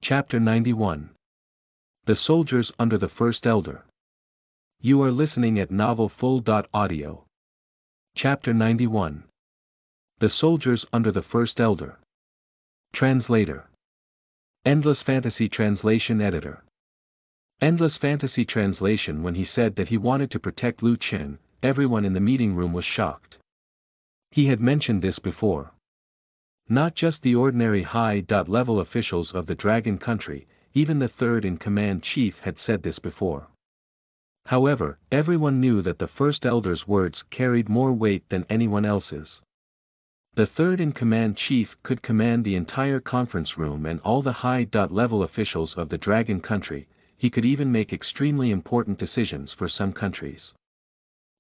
Chapter 91. The Soldiers Under the First Elder. You are listening at novelfull.audio. Chapter 91. The Soldiers Under the First Elder. Translator. Endless Fantasy Translation Editor. Endless Fantasy Translation. When he said that he wanted to protect Lu Chen, everyone in the meeting room was shocked. He had mentioned this before. Not just the ordinary high-level officials of the Dragon Country, even the third-in-command chief had said this before. However, everyone knew that the First Elder's words carried more weight than anyone else's. The third-in-command chief could command the entire conference room and all the high-level officials of the Dragon Country. He could even make extremely important decisions for some countries.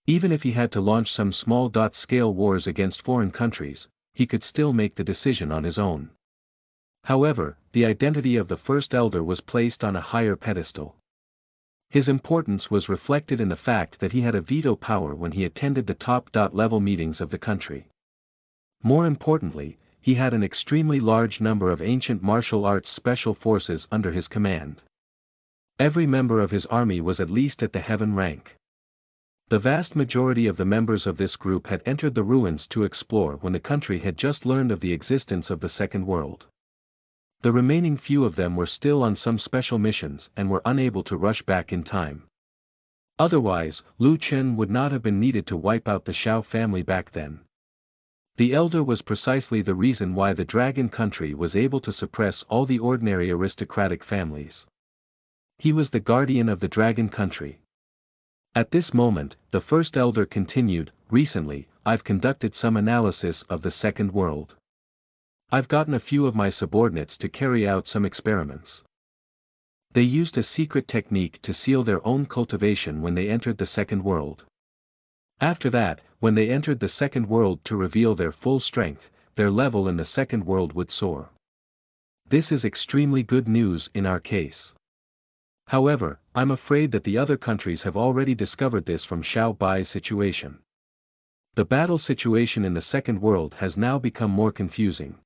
Even if he had to launch some small-scale wars against foreign countries, he could still make the decision on his own. However, the identity of the First Elder was placed on a higher pedestal. His importance was reflected in the fact that he had a veto power when he attended the top-level meetings of the country. More importantly, he had an extremely large number of ancient martial arts special forces under his command. Every member of his army was at least at the heaven rank. The vast majority of the members of this group had entered the ruins to explore when the country had just learned of the existence of the Second World. The remaining few of them were still on some special missions and were unable to rush back in time. Otherwise, Lu Chen would not have been needed to wipe out the Shao family back then. The Elder was precisely the reason why the Dragon Country was able to suppress all the ordinary aristocratic families. He was the guardian of the Dragon Country. At this moment, the First Elder continued, "Recently, I've conducted some analysis of the Second World. I've gotten a few of my subordinates to carry out some experiments. They used a secret technique to seal their own cultivation when they entered the Second World. After that, when they entered the Second World to reveal their full strength, their level in the Second World would soar. This is extremely good news in our case. However, I'm afraid that the other countries have already discovered this from Xiao Bai's situation. The battle situation in the Second World has now become more confusing.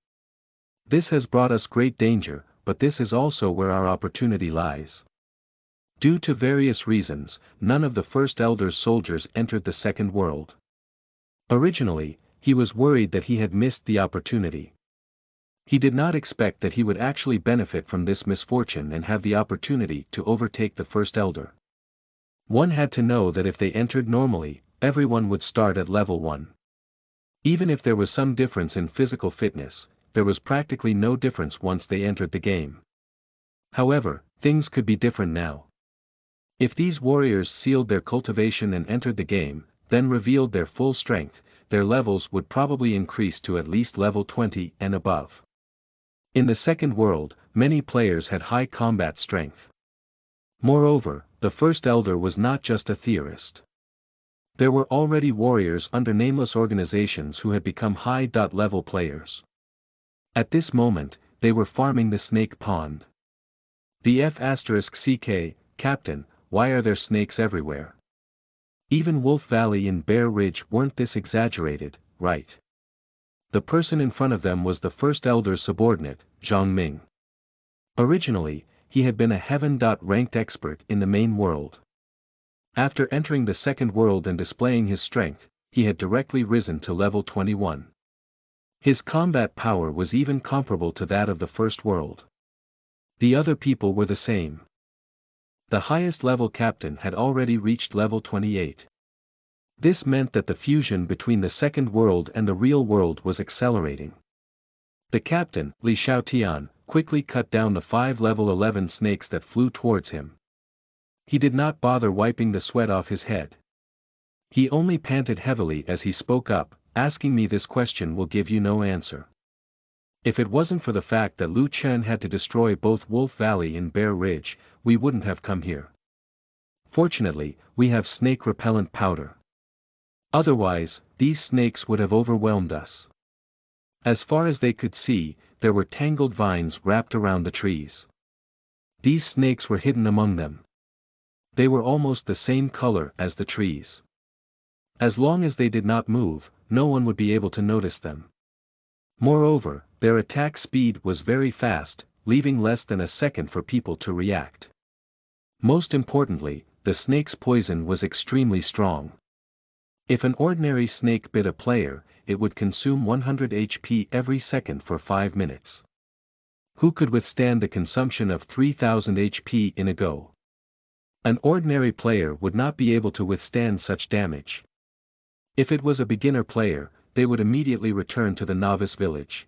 This has brought us great danger, but this is also where our opportunity lies. Due to various reasons, none of the First Elder's soldiers entered the Second World. Originally, he was worried that he had missed the opportunity. He did not expect that he would actually benefit from this misfortune and have the opportunity to overtake the First Elder. One had to know that if they entered normally, everyone would start at level 1. Even if there was some difference in physical fitness, there was practically no difference once they entered the game. However, things could be different now. If these warriors sealed their cultivation and entered the game, then revealed their full strength, their levels would probably increase to at least level 20 and above. In the Second World, many players had high combat strength. Moreover, the First Elder was not just a theorist. There were already warriors under nameless organizations who had become high-level players. At this moment, they were farming the snake pond. The F***CK, Captain, why are there snakes everywhere? Even Wolf Valley and Bear Ridge weren't this exaggerated, right? The person in front of them was the First Elder's subordinate, Zhang Ming. Originally, he had been a heaven-ranked expert in the main world. After entering the Second World and displaying his strength, he had directly risen to level 21. His combat power was even comparable to that of the First World. The other people were the same. The highest level captain had already reached level 28. This meant that the fusion between the Second World and the real world was accelerating. The captain, Li Xiaotian, quickly cut down the 5 level 11 snakes that flew towards him. He did not bother wiping the sweat off his head. He only panted heavily as he spoke up, "Asking me this question will give you no answer. If it wasn't for the fact that Lu Chen had to destroy both Wolf Valley and Bear Ridge, we wouldn't have come here. Fortunately, we have snake repellent powder. Otherwise, these snakes would have overwhelmed us." As far as they could see, there were tangled vines wrapped around the trees. These snakes were hidden among them. They were almost the same color as the trees. As long as they did not move, no one would be able to notice them. Moreover, their attack speed was very fast, leaving less than a second for people to react. Most importantly, the snake's poison was extremely strong. If an ordinary snake bit a player, it would consume 100 HP every second for 5 minutes. Who could withstand the consumption of 3000 HP in a go? An ordinary player would not be able to withstand such damage. If it was a beginner player, they would immediately return to the novice village.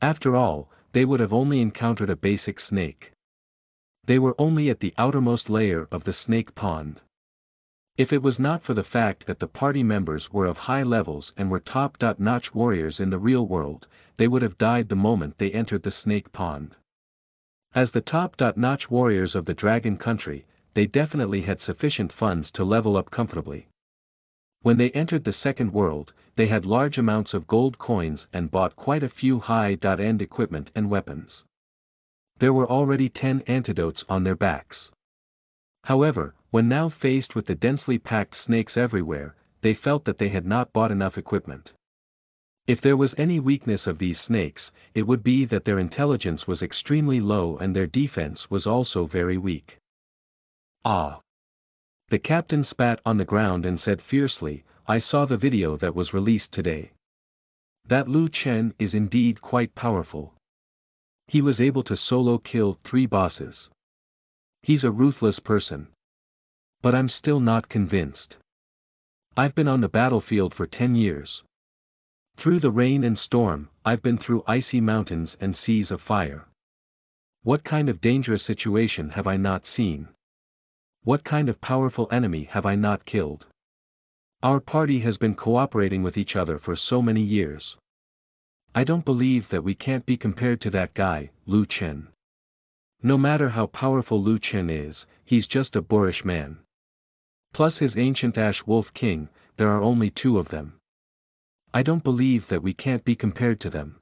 After all, they would have only encountered a basic snake. They were only at the outermost layer of the snake pond. If it was not for the fact that the party members were of high levels and were top-notch warriors in the real world, they would have died the moment they entered the snake pond. As the top-notch warriors of the Dragon Country, they definitely had sufficient funds to level up comfortably. When they entered the second world, they had large amounts of gold coins and bought quite a few high-end equipment and weapons. There were already 10 antidotes on their backs. However, when now faced with the densely packed snakes everywhere, they felt that they had not bought enough equipment. If there was any weakness of these snakes, it would be that their intelligence was extremely low and their defense was also very weak. Ah! The captain spat on the ground and said fiercely, "I saw the video that was released today. That Lu Chen is indeed quite powerful. He was able to solo kill 3 bosses. He's a ruthless person. But I'm still not convinced. I've been on the battlefield for 10 years. Through the rain and storm, I've been through icy mountains and seas of fire. What kind of dangerous situation have I not seen? What kind of powerful enemy have I not killed? Our party has been cooperating with each other for so many years. I don't believe that we can't be compared to that guy, Lu Chen. No matter how powerful Lu Chen is, he's just a boorish man. Plus his ancient Ash Wolf King, there are only 2 of them. I don't believe that we can't be compared to them.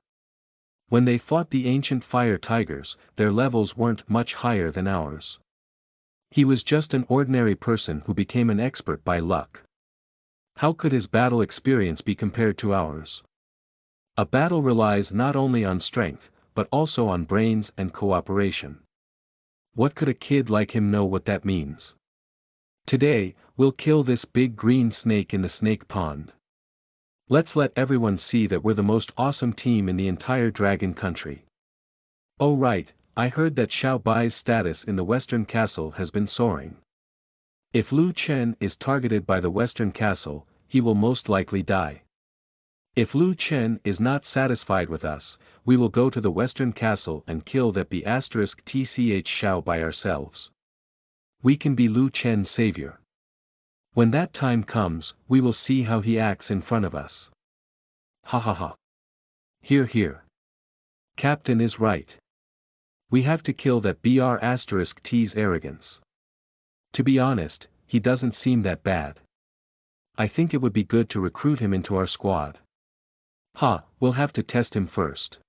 When they fought the ancient fire tigers, their levels weren't much higher than ours. He was just an ordinary person who became an expert by luck. How could his battle experience be compared to ours? A battle relies not only on strength, but also on brains and cooperation. What could a kid like him know what that means? Today, we'll kill this big green snake in the snake pond. Let's let everyone see that we're the most awesome team in the entire Dragon Country. Oh right, I heard that Xiao Bai's status in the Western Castle has been soaring. If Lu Chen is targeted by the Western Castle, he will most likely die. If Lu Chen is not satisfied with us, we will go to the Western Castle and kill that *tch Xiao by ourselves. We can be Lu Chen's savior. When that time comes, we will see how he acts in front of us. Ha ha ha. Hear hear. Captain is right. We have to kill that *T's arrogance. To be honest, he doesn't seem that bad. I think it would be good to recruit him into our squad. We'll have to test him first.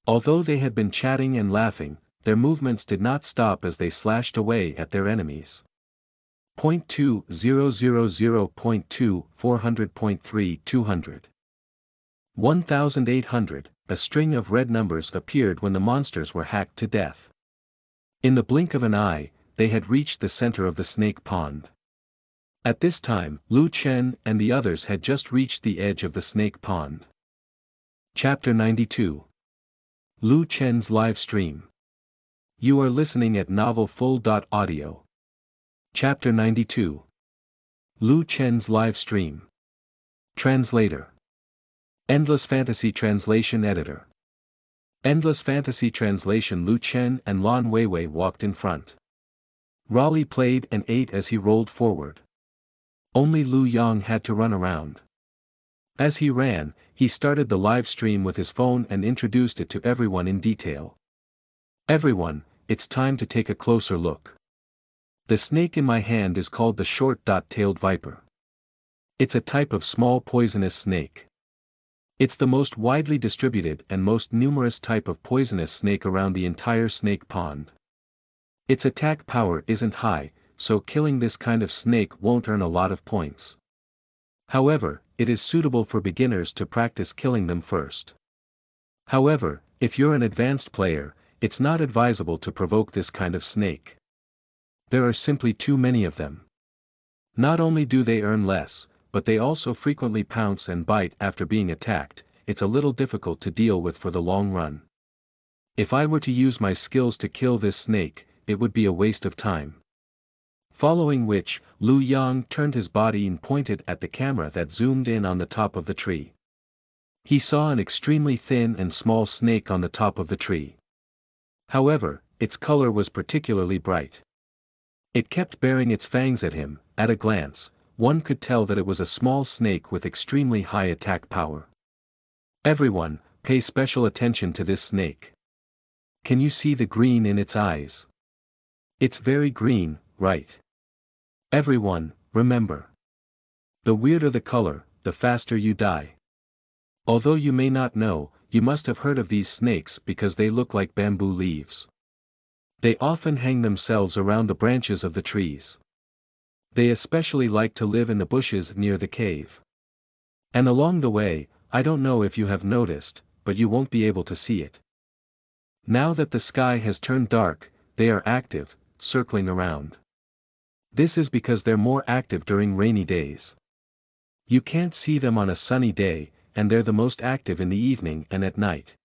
Although they had been chatting and laughing, their movements did not stop as they slashed away at their enemies. 0.2000.2 400.3 200 1800, a string of red numbers appeared when the monsters were hacked to death. In the blink of an eye, they had reached the center of the snake pond. At this time, Lu Chen and the others had just reached the edge of the snake pond. Chapter 92. Lu Chen's live stream. You are listening at novelfull.audio. Chapter 92. Lu Chen's live stream. Translator. Endless Fantasy Translation Editor. Endless Fantasy Translation. Lu Chen and Lan Weiwei walked in front. Raleigh played and ate as he rolled forward. Only Lu Yang had to run around. As he ran, he started the live stream with his phone and introduced it to everyone in detail. Everyone, it's time to take a closer look. The snake in my hand is called the short-tailed viper. It's a type of small poisonous snake. It's the most widely distributed and most numerous type of poisonous snake around the entire snake pond. Its attack power isn't high, so killing this kind of snake won't earn a lot of points. However, it is suitable for beginners to practice killing them first. However, if you're an advanced player, it's not advisable to provoke this kind of snake. There are simply too many of them. Not only do they earn less, but they also frequently pounce and bite after being attacked. It's a little difficult to deal with for the long run. If I were to use my skills to kill this snake, it would be a waste of time. Following which, Lu Yang turned his body and pointed at the camera that zoomed in on the top of the tree. He saw an extremely thin and small snake on the top of the tree. However, its color was particularly bright. It kept baring its fangs at him. At a glance, one could tell that it was a small snake with extremely high attack power. Everyone, pay special attention to this snake. Can you see the green in its eyes? It's very green, right? Everyone, remember. The weirder the color, the faster you die. Although you may not know, you must have heard of these snakes because they look like bamboo leaves. They often hang themselves around the branches of the trees. They especially like to live in the bushes near the cave. And along the way, I don't know if you have noticed, but you won't be able to see it. Now that the sky has turned dark, they are active, circling around. This is because they're more active during rainy days. You can't see them on a sunny day, and they're the most active in the evening and at night.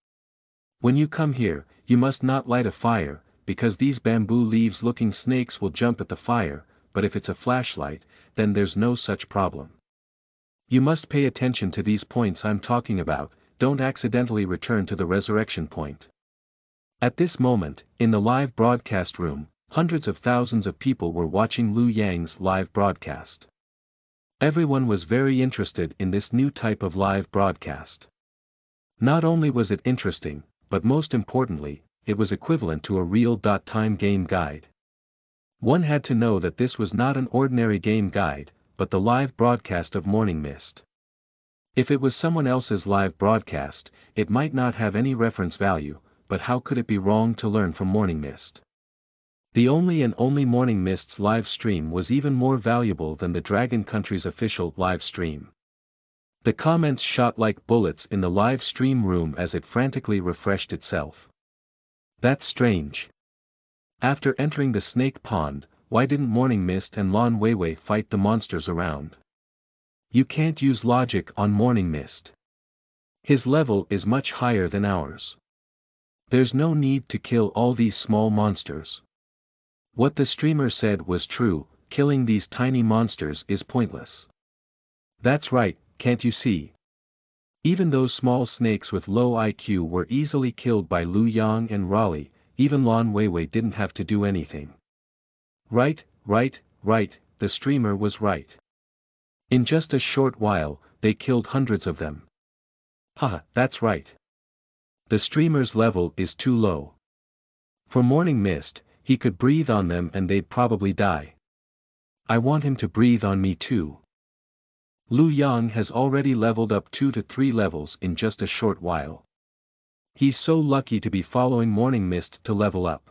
When you come here, you must not light a fire, because these bamboo leaves-looking snakes will jump at the fire, but if it's a flashlight, then there's no such problem. You must pay attention to these points I'm talking about. Don't accidentally return to the resurrection point. At this moment, in the live broadcast room, hundreds of thousands of people were watching Lu Yang's live broadcast. Everyone was very interested in this new type of live broadcast. Not only was it interesting, but most importantly, it was equivalent to a real-time game guide. One had to know that this was not an ordinary game guide, but the live broadcast of Morning Mist. If it was someone else's live broadcast, it might not have any reference value, but how could it be wrong to learn from Morning Mist? The only Morning Mist's live stream was even more valuable than the Dragon Country's official live stream. The comments shot like bullets in the live stream room as it frantically refreshed itself. That's strange. After entering the snake pond, why didn't Morning Mist and Lan Weiwei fight the monsters around? You can't use logic on Morning Mist. His level is much higher than ours. There's no need to kill all these small monsters. What the streamer said was true, killing these tiny monsters is pointless. That's right, can't you see? Even those small snakes with low IQ were easily killed by Lu Yang and Raleigh. Even Lan Weiwei didn't have to do anything. Right, the streamer was right. In just a short while, they killed hundreds of them. Haha, that's right. The streamer's level is too low. For Morning Mist, he could breathe on them and they'd probably die. I want him to breathe on me too. Lu Yang has already leveled up 2 to 3 levels in just a short while. He's so lucky to be following Morning Mist to level up.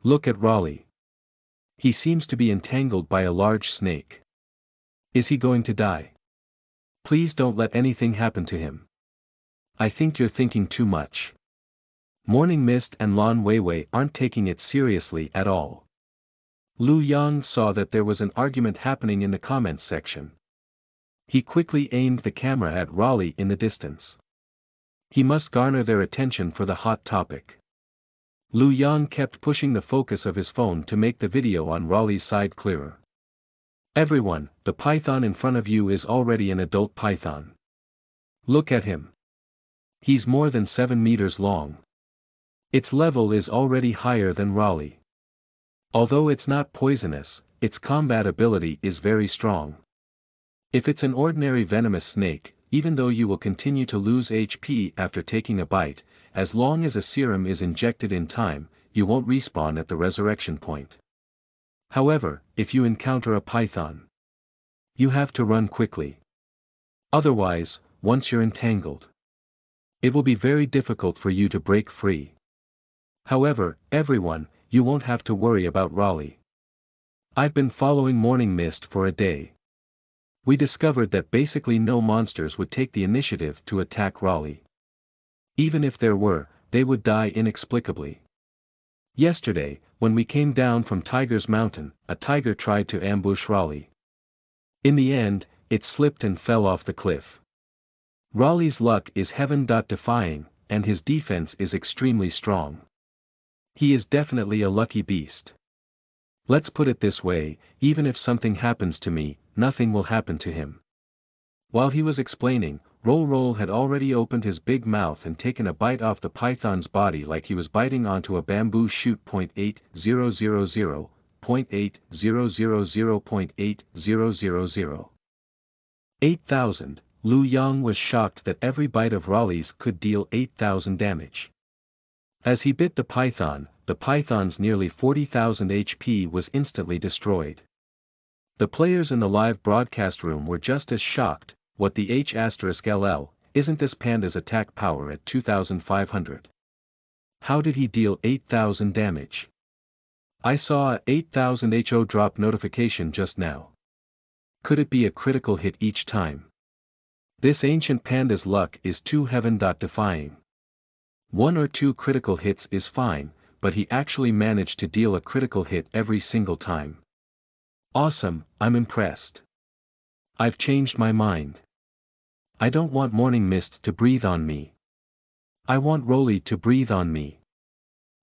Look at Raleigh. He seems to be entangled by a large snake. Is he going to die? Please don't let anything happen to him. I think you're thinking too much. Morning Mist and Lan Weiwei aren't taking it seriously at all. Lu Yang saw that there was an argument happening in the comments section. He quickly aimed the camera at Raleigh in the distance. He must garner their attention for the hot topic. Lu Yang kept pushing the focus of his phone to make the video on Raleigh's side clearer. Everyone, the python in front of you is already an adult python. Look at him. He's more than 7 meters long. Its level is already higher than Raleigh. Although it's not poisonous, its combat ability is very strong. If it's an ordinary venomous snake, even though you will continue to lose HP after taking a bite, as long as a serum is injected in time, you won't respawn at the resurrection point. However, if you encounter a python, you have to run quickly. Otherwise, once you're entangled, it will be very difficult for you to break free. However, everyone, you won't have to worry about Raleigh. I've been following Morning Mist for a day. We discovered that basically no monsters would take the initiative to attack Raleigh. Even if there were, they would die inexplicably. Yesterday, when we came down from Tiger's Mountain, a tiger tried to ambush Raleigh. In the end, it slipped and fell off the cliff. Raleigh's luck is heaven-defying, and his defense is extremely strong. He is definitely a lucky beast. Let's put it this way, even if something happens to me, nothing will happen to him. While he was explaining, Roll had already opened his big mouth and taken a bite off the python's body like he was biting onto a bamboo shoot. 8,000, 8,000. 8,000. Lu Yang was shocked that every bite of Raleigh's could deal 8,000 damage. As he bit the python's nearly 40,000 HP was instantly destroyed. The players in the live broadcast room were just as shocked. What the H*LL, isn't this panda's attack power at 2,500? How did he deal 8,000 damage? I saw a 8,000 HO drop notification just now. Could it be a critical hit each time? This ancient panda's luck is too heaven-defying. 1 or 2 critical hits is fine, but he actually managed to deal a critical hit every single time. Awesome, I'm impressed. I've changed my mind. I don't want Morning Mist to breathe on me. I want Roly to breathe on me.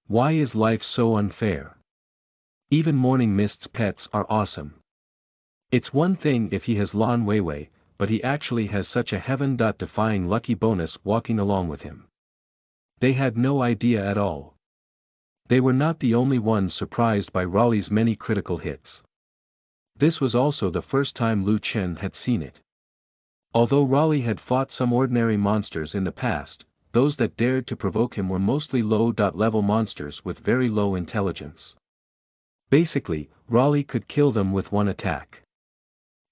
Why is life so unfair? Even Morning Mist's pets are awesome. It's one thing if he has Lan Weiwei, but he actually has such a heaven-defying lucky bonus walking along with him. They had no idea at all. They were not the only ones surprised by Raleigh's many critical hits. This was also the first time Lu Chen had seen it. Although Raleigh had fought some ordinary monsters in the past, those that dared to provoke him were mostly low-level monsters with very low intelligence. Basically, Raleigh could kill them with one attack.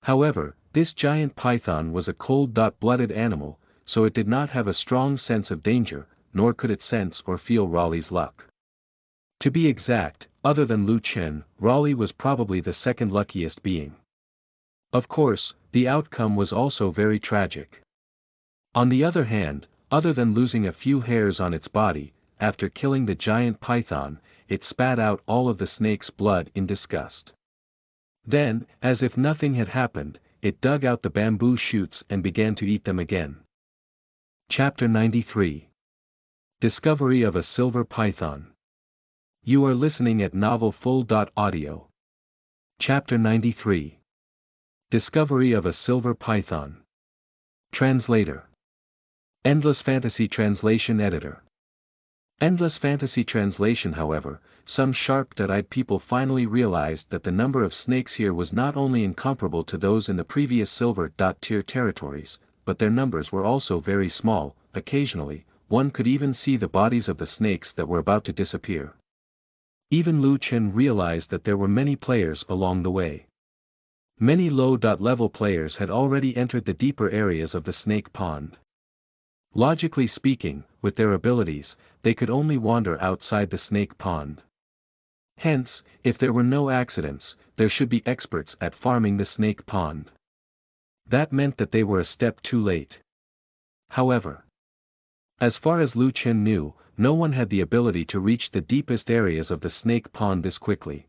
However, this giant python was a cold-blooded animal, so it did not have a strong sense of danger, nor could it sense or feel Raleigh's luck. To be exact, other than Lu Chen, Raleigh was probably the second luckiest being. Of course, the outcome was also very tragic. On the other hand, other than losing a few hairs on its body, after killing the giant python, it spat out all of the snake's blood in disgust. Then, as if nothing had happened, it dug out the bamboo shoots and began to eat them again. Chapter 93. Discovery of a Silver Python. You are listening at novelfull.audio. Chapter 93. Discovery of a Silver Python. Translator. Endless Fantasy Translation Editor. Endless Fantasy Translation. However, some sharp-eyed people finally realized that the number of snakes here was not only incomparable to those in the previous Silver-tier territories, but their numbers were also very small. Occasionally, one could even see the bodies of the snakes that were about to disappear. Even Lu Chen realized that there were many players along the way. Many low-level players had already entered the deeper areas of the snake pond. Logically speaking, with their abilities, they could only wander outside the snake pond. Hence, if there were no accidents, there should be experts at farming the snake pond. That meant that they were a step too late. However, as far as Lu Chen knew, no one had the ability to reach the deepest areas of the snake pond this quickly.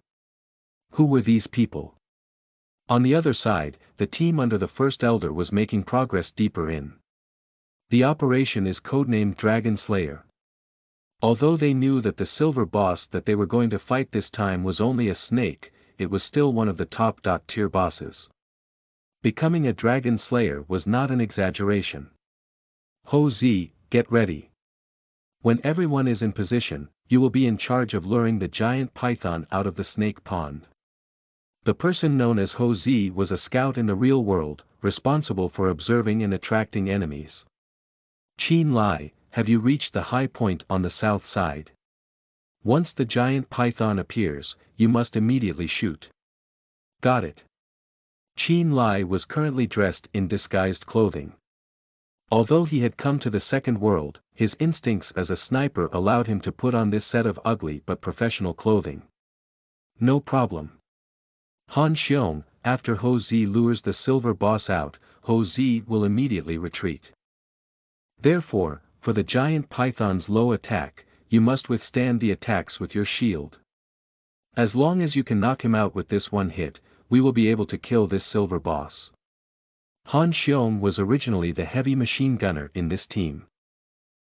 Who were these people? On the other side, the team under the First Elder was making progress deeper in. The operation is codenamed Dragon Slayer. Although they knew that the silver boss that they were going to fight this time was only a snake, it was still one of the top-tier bosses. Becoming a Dragon Slayer was not an exaggeration. Ho Zi, get ready. When everyone is in position, you will be in charge of luring the giant python out of the snake pond. The person known as Ho Zi was a scout in the real world, responsible for observing and attracting enemies. Qin Lai, have you reached the high point on the south side? Once the giant python appears, you must immediately shoot. Got it. Qin Lai was currently dressed in disguised clothing. Although he had come to the second world, his instincts as a sniper allowed him to put on this set of ugly but professional clothing. No problem. Han Xiong, after Ho Zi lures the silver boss out, Ho Zi will immediately retreat. Therefore, for the giant python's low attack, you must withstand the attacks with your shield. As long as you can knock him out with this one hit, we will be able to kill this silver boss. Han Xiong was originally the heavy machine gunner in this team.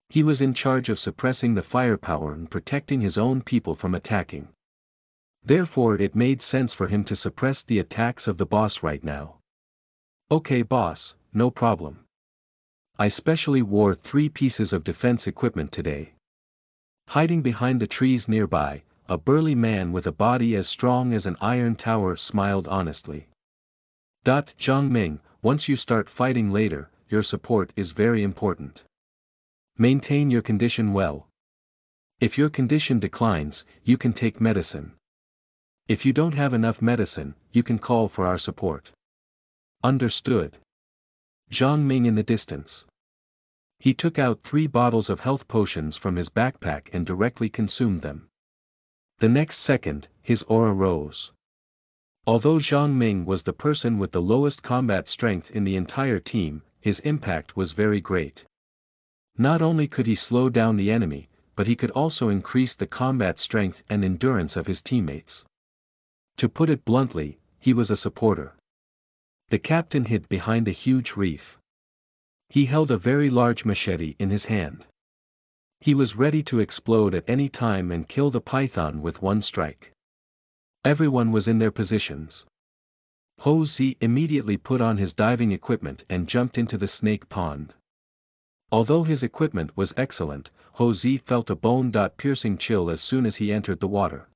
He was in charge of suppressing the firepower and protecting his own people from attacking. Therefore it made sense for him to suppress the attacks of the boss right now. Okay boss, no problem. I specially wore 3 pieces of defense equipment today. Hiding behind the trees nearby, a burly man with a body as strong as an iron tower smiled honestly. Zhang Ming, once you start fighting later, your support is very important. Maintain your condition well. If your condition declines, you can take medicine. If you don't have enough medicine, you can call for our support. Understood. Zhang Ming in the distance. He took out 3 bottles of health potions from his backpack and directly consumed them. The next second, his aura rose. Although Zhang Ming was the person with the lowest combat strength in the entire team, his impact was very great. Not only could he slow down the enemy, but he could also increase the combat strength and endurance of his teammates. To put it bluntly, he was a supporter. The captain hid behind a huge reef. He held a very large machete in his hand. He was ready to explode at any time and kill the python with one strike. Everyone was in their positions. Ho Zi immediately put on his diving equipment and jumped into the snake pond. Although his equipment was excellent, Ho Zi felt a bone-piercing chill as soon as he entered the water.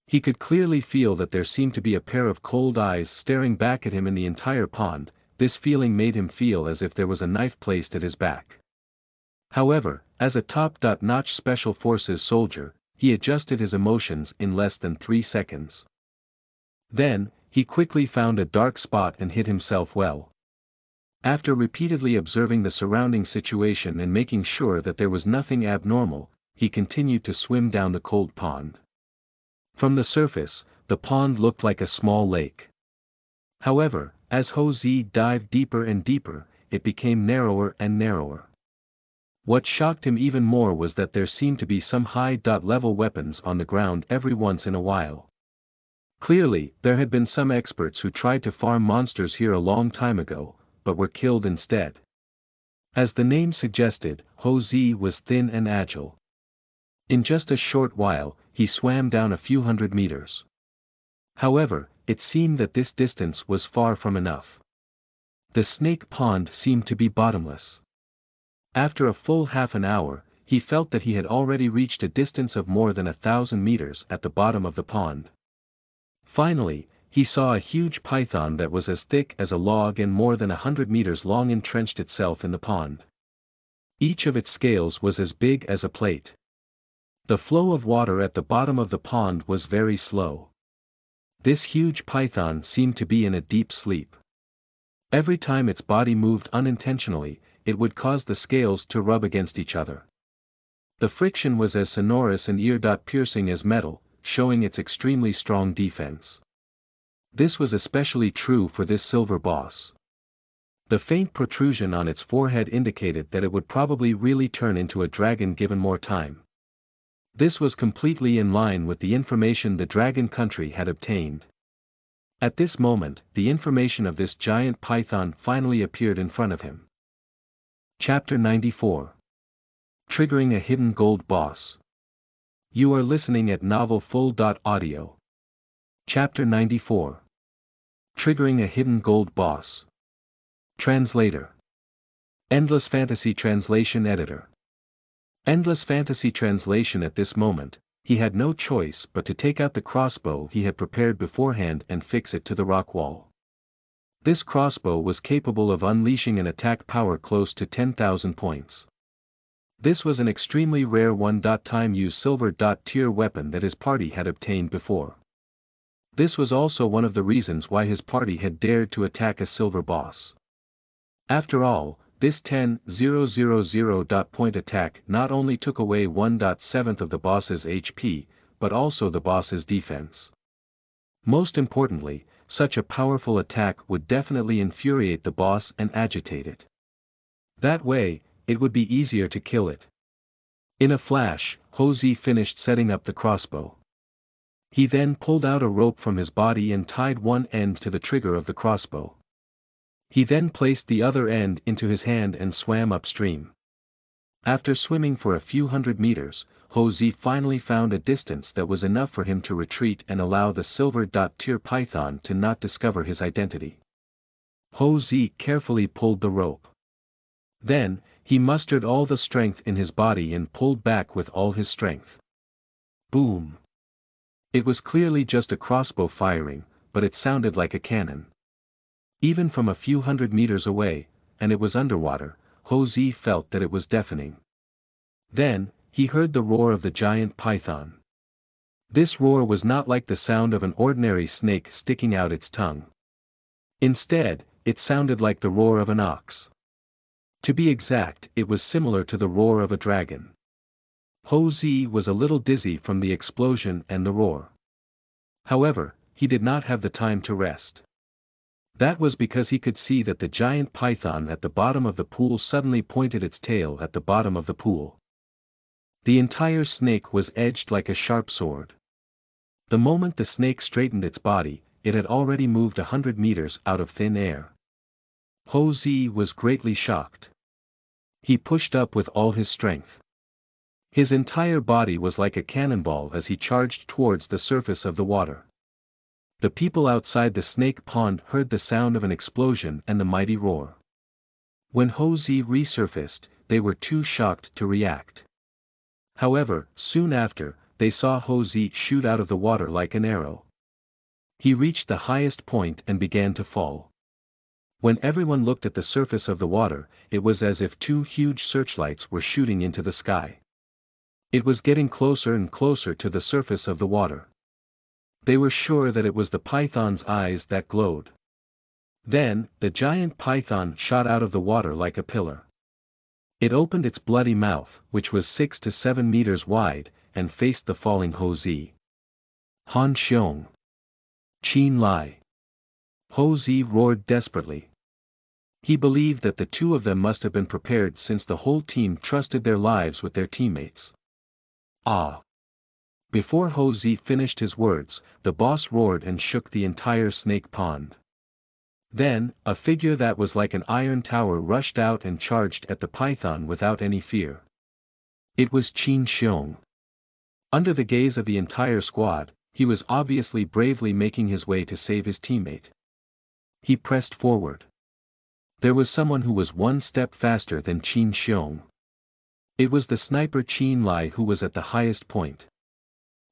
He could clearly feel that there seemed to be a pair of cold eyes staring back at him in the entire pond. This feeling made him feel as if there was a knife placed at his back. However, as a top-notch Special Forces soldier, he adjusted his emotions in less than 3 seconds. Then, he quickly found a dark spot and hid himself well. After repeatedly observing the surrounding situation and making sure that there was nothing abnormal, he continued to swim down the cold pond. From the surface, the pond looked like a small lake. However, as Ho Zi dived deeper and deeper, it became narrower and narrower. What shocked him even more was that there seemed to be some high-level weapons on the ground every once in a while. Clearly, there had been some experts who tried to farm monsters here a long time ago, but were killed instead. As the name suggested, Ho Zi was thin and agile. In just a short while, he swam down a few hundred meters. However, it seemed that this distance was far from enough. The snake pond seemed to be bottomless. After a full half an hour, he felt that he had already reached a distance of more than 1,000 meters at the bottom of the pond. Finally, he saw a huge python that was as thick as a log and more than 100 meters long entrenched itself in the pond. Each of its scales was as big as a plate. The flow of water at the bottom of the pond was very slow. This huge python seemed to be in a deep sleep. Every time its body moved unintentionally, it would cause the scales to rub against each other. The friction was as sonorous and ear-piercing as metal, showing its extremely strong defense. This was especially true for this silver boss. The faint protrusion on its forehead indicated that it would probably really turn into a dragon given more time. This was completely in line with the information the Dragon Country had obtained. At this moment, the information of this giant python finally appeared in front of him. Chapter 94. Triggering a Hidden Gold Boss. You are listening at novelfull.audio. Chapter 94. Triggering a Hidden Gold Boss. Translator. Endless Fantasy Translation Editor. Endless Fantasy Translation. At this moment, he had no choice but to take out the crossbow he had prepared beforehand and fix it to the rock wall. This crossbow was capable of unleashing an attack power close to 10,000 points. This was an extremely rare one-time use silver-tier weapon that his party had obtained before. This was also one of the reasons why his party had dared to attack a silver boss. After all, this 10,000 point attack not only took away 1/7 of the boss's HP, but also the boss's defense. Most importantly, such a powerful attack would definitely infuriate the boss and agitate it. That way, it would be easier to kill it. In a flash, Hosey finished setting up the crossbow. He then pulled out a rope from his body and tied one end to the trigger of the crossbow. He then placed the other end into his hand and swam upstream. After swimming for a few hundred meters, Hosey finally found a distance that was enough for him to retreat and allow the silver-tier python to not discover his identity. Hosey carefully pulled the rope. Then, he mustered all the strength in his body and pulled back with all his strength. Boom! It was clearly just a crossbow firing, but it sounded like a cannon. Even from a few hundred meters away, and it was underwater, Hosey felt that it was deafening. Then, he heard the roar of the giant python. This roar was not like the sound of an ordinary snake sticking out its tongue. Instead, it sounded like the roar of an ox. To be exact, it was similar to the roar of a dragon. Hosey was a little dizzy from the explosion and the roar. However, he did not have the time to rest. That was because he could see that the giant python at the bottom of the pool suddenly pointed its tail at the bottom of the pool. The entire snake was edged like a sharp sword. The moment the snake straightened its body, it had already moved 100 meters out of thin air. Hosey was greatly shocked. He pushed up with all his strength. His entire body was like a cannonball as he charged towards the surface of the water. The people outside the snake pond heard the sound of an explosion and the mighty roar. When Hosey resurfaced, they were too shocked to react. However, soon after, they saw Hosey shoot out of the water like an arrow. He reached the highest point and began to fall. When everyone looked at the surface of the water, it was as if two huge searchlights were shooting into the sky. It was getting closer and closer to the surface of the water. They were sure that it was the python's eyes that glowed. Then, the giant python shot out of the water like a pillar. It opened its bloody mouth, which was 6 to 7 meters wide, and faced the falling Hosey. Han Xiong. Qin Lai. Hosey roared desperately. He believed that the two of them must have been prepared since the whole team trusted their lives with their teammates. Ah! Before Hosey finished his words, the boss roared and shook the entire snake pond. Then, a figure that was like an iron tower rushed out and charged at the python without any fear. It was Qin Xiong. Under the gaze of the entire squad, he was obviously bravely making his way to save his teammate. He pressed forward. There was someone who was one step faster than Qin Xiong. It was the sniper Qin Lai who was at the highest point.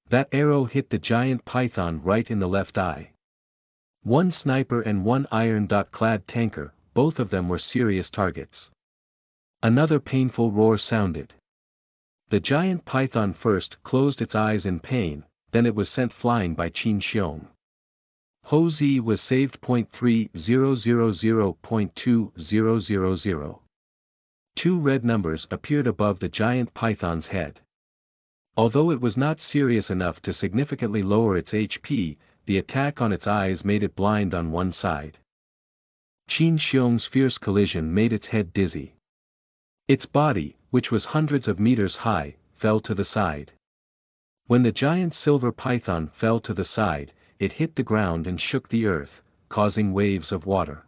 That arrow hit the giant python right in the left eye. One sniper and one iron-clad tanker, both of them were serious targets. Another painful roar sounded. The giant python first closed its eyes in pain, then it was sent flying by Qin Xiong. Hosey was saved. 3.000.2000. Two red numbers appeared above the giant python's head. Although it was not serious enough to significantly lower its HP, the attack on its eyes made it blind on one side. Qin Xiong's fierce collision made its head dizzy. Its body, which was hundreds of meters high, fell to the side. When the giant silver python fell to the side, it hit the ground and shook the earth, causing waves of water.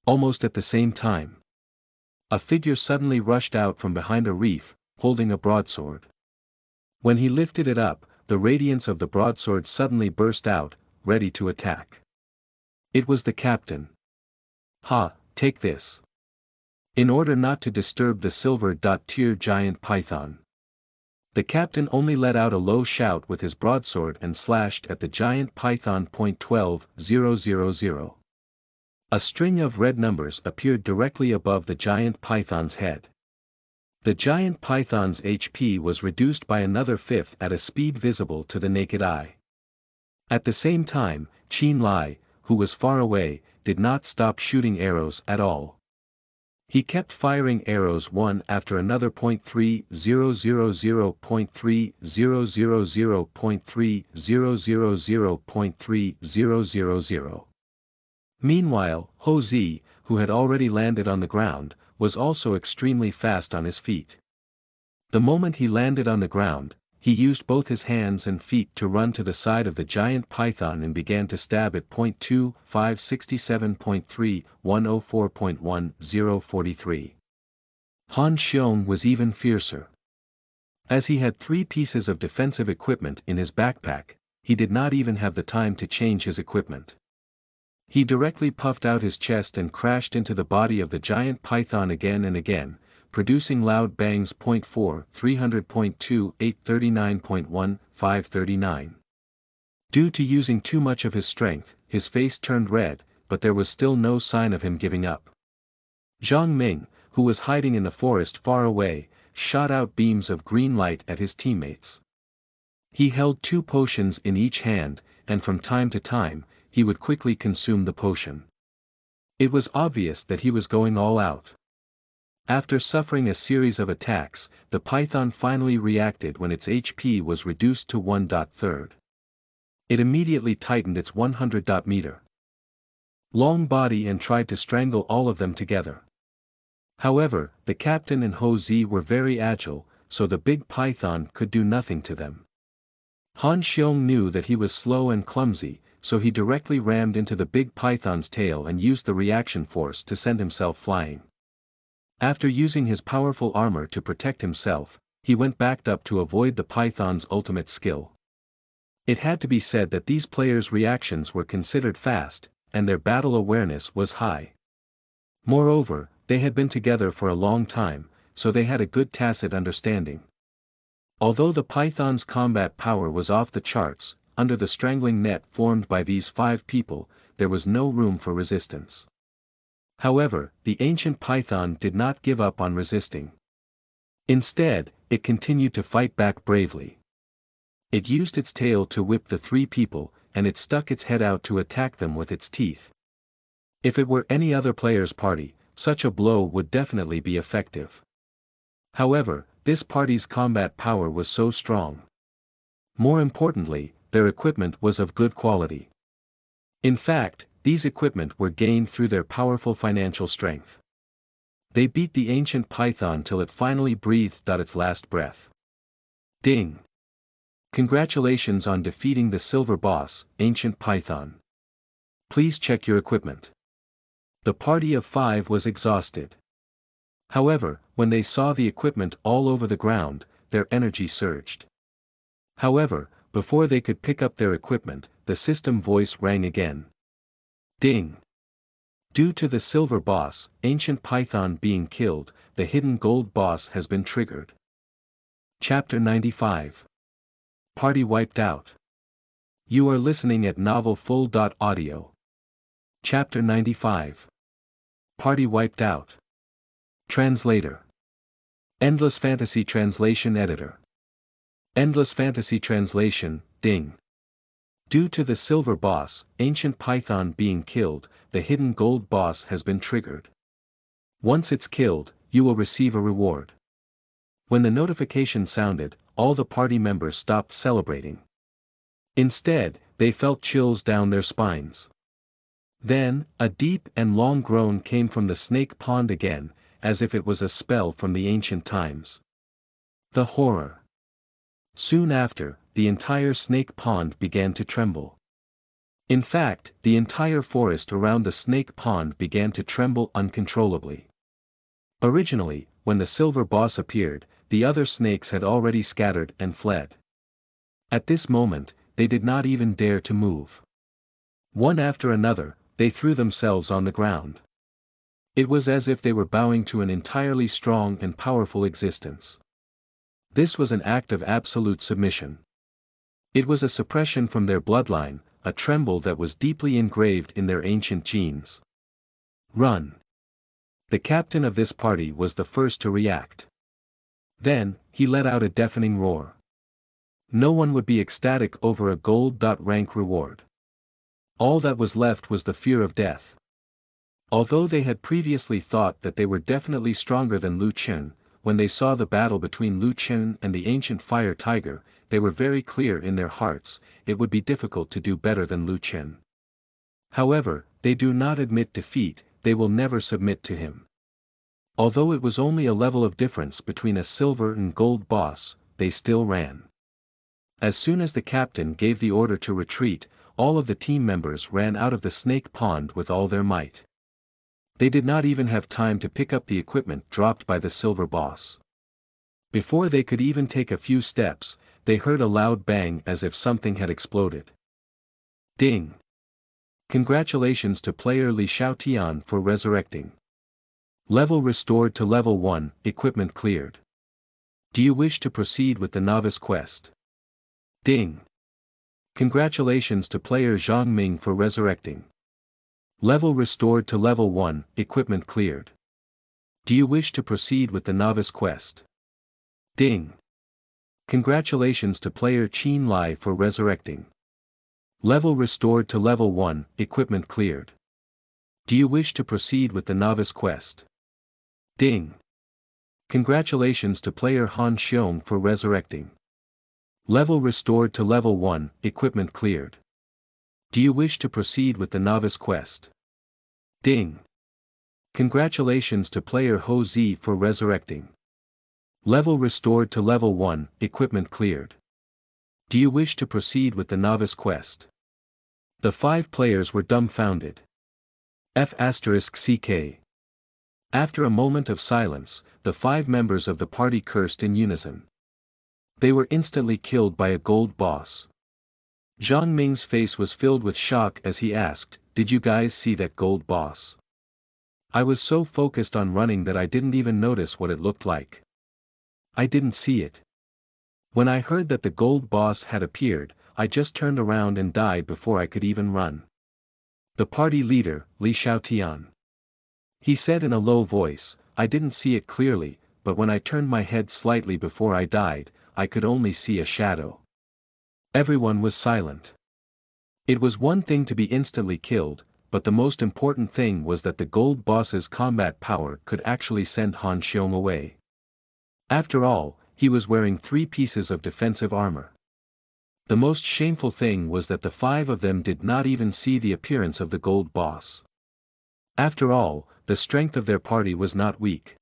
Almost at the same time, a figure suddenly rushed out from behind a reef, holding a broadsword. When he lifted it up, the radiance of the broadsword suddenly burst out, ready to attack. It was the captain. Ha, take this. In order not to disturb the silver-tier giant python, the captain only let out a low shout with his broadsword and slashed at the giant python. 12,000. A string of red numbers appeared directly above the giant python's head. The giant python's HP was reduced by another fifth at a speed visible to the naked eye. At the same time, Qin Lai, who was far away, did not stop shooting arrows at all. He kept firing arrows one after another. 3.000.3000.3000.3000. Meanwhile, Hosey, who had already landed on the ground, was also extremely fast on his feet. The moment he landed on the ground, he used both his hands and feet to run to the side of the giant python and began to stab it. 567.3, 104.1043. Han Xiong was even fiercer. As he had 3 pieces of defensive equipment in his backpack, he did not even have the time to change his equipment. He directly puffed out his chest and crashed into the body of the giant python again and again, producing loud bangs. 4, 300.2, 839.1, 539. Due to using too much of his strength, his face turned red, but there was still no sign of him giving up. Zhang Ming, who was hiding in the forest far away, shot out beams of green light at his teammates. He held 2 potions in each hand, and from time to time, he would quickly consume the potion. It was obvious that he was going all out. After suffering a series of attacks, the python finally reacted when its HP was reduced to 1/3. It immediately tightened its 100-meter long body and tried to strangle all of them together. However, the captain and Ho Zi were very agile, so the big python could do nothing to them. Han Xiong knew that he was slow and clumsy, so he directly rammed into the big python's tail and used the reaction force to send himself flying. After using his powerful armor to protect himself, he went backed up to avoid the python's ultimate skill. It had to be said that these players' reactions were considered fast, and their battle awareness was high. Moreover, they had been together for a long time, so they had a good tacit understanding. Although the python's combat power was off the charts, under the strangling net formed by these 5 people, there was no room for resistance. However, the ancient python did not give up on resisting. Instead, it continued to fight back bravely. It used its tail to whip the 3 people, and it stuck its head out to attack them with its teeth. If it were any other player's party, such a blow would definitely be effective. However, this party's combat power was so strong. More importantly, their equipment was of good quality. In fact, these equipment were gained through their powerful financial strength. They beat the ancient python till it finally breathed out its last breath. Ding! Congratulations on defeating the silver boss, ancient python. Please check your equipment. The party of 5 was exhausted. However, when they saw the equipment all over the ground, their energy surged. However, before they could pick up their equipment, the system voice rang again. Ding! Due to the silver boss, ancient python being killed, the hidden gold boss has been triggered. Chapter 95. Party wiped out. You are listening at novelfull.audio. Chapter 95. Party wiped out. Translator. Endless Fantasy Translation Editor. Endless Fantasy Translation, Ding. Due to the silver boss, ancient python being killed, the hidden gold boss has been triggered. Once it's killed, you will receive a reward. When the notification sounded, all the party members stopped celebrating. Instead, they felt chills down their spines. Then, a deep and long groan came from the snake pond again, as if it was a spell from the ancient times. The horror. Soon after, the entire snake pond began to tremble. In fact, the entire forest around the snake pond began to tremble uncontrollably. Originally, when the silver boss appeared, the other snakes had already scattered and fled. At this moment, they did not even dare to move. One after another, they threw themselves on the ground. It was as if they were bowing to an entirely strong and powerful existence. This was an act of absolute submission. It was a suppression from their bloodline, a tremble that was deeply engraved in their ancient genes. Run! The captain of this party was the first to react. Then, he let out a deafening roar. No one would be ecstatic over a gold-rank reward. All that was left was the fear of death. Although they had previously thought that they were definitely stronger than Lu Qin, when they saw the battle between Lu Qin and the ancient fire tiger, they were very clear in their hearts, it would be difficult to do better than Lu Qin. However, they do not admit defeat, they will never submit to him. Although it was only a level of difference between a silver and gold boss, they still ran. As soon as the captain gave the order to retreat, all of the team members ran out of the snake pond with all their might. They did not even have time to pick up the equipment dropped by the silver boss. Before they could even take a few steps, they heard a loud bang as if something had exploded. Ding! Congratulations to player Li Xiaotian for resurrecting. Level restored to level 1, equipment cleared. Do you wish to proceed with the novice quest? Ding! Congratulations to player Zhang Ming for resurrecting. Level restored to level 1, equipment cleared. Do you wish to proceed with the novice quest? Ding! Congratulations to player Qin Lai for resurrecting. Level restored to level 1, equipment cleared. Do you wish to proceed with the novice quest? Ding! Congratulations to player Han Xiong for resurrecting. Level restored to level 1, equipment cleared. Do you wish to proceed with the novice quest? Ding! Congratulations to player Ho Zi for resurrecting. Level restored to level 1, equipment cleared. Do you wish to proceed with the novice quest? The 5 players were dumbfounded. F***CK. After a moment of silence, the 5 members of the party cursed in unison. They were instantly killed by a gold boss. Zhang Ming's face was filled with shock as he asked, "Did you guys see that gold boss?" "I was so focused on running that I didn't even notice what it looked like. I didn't see it. When I heard that the gold boss had appeared, I just turned around and died before I could even run." The party leader, Li Xiaotian. He said in a low voice, "I didn't see it clearly, but when I turned my head slightly before I died, I could only see a shadow." Everyone was silent. It was one thing to be instantly killed, but the most important thing was that the gold boss's combat power could actually send Han Xiong away. After all, he was wearing 3 pieces of defensive armor. The most shameful thing was that the 5 of them did not even see the appearance of the gold boss. After all, the strength of their party was not weak.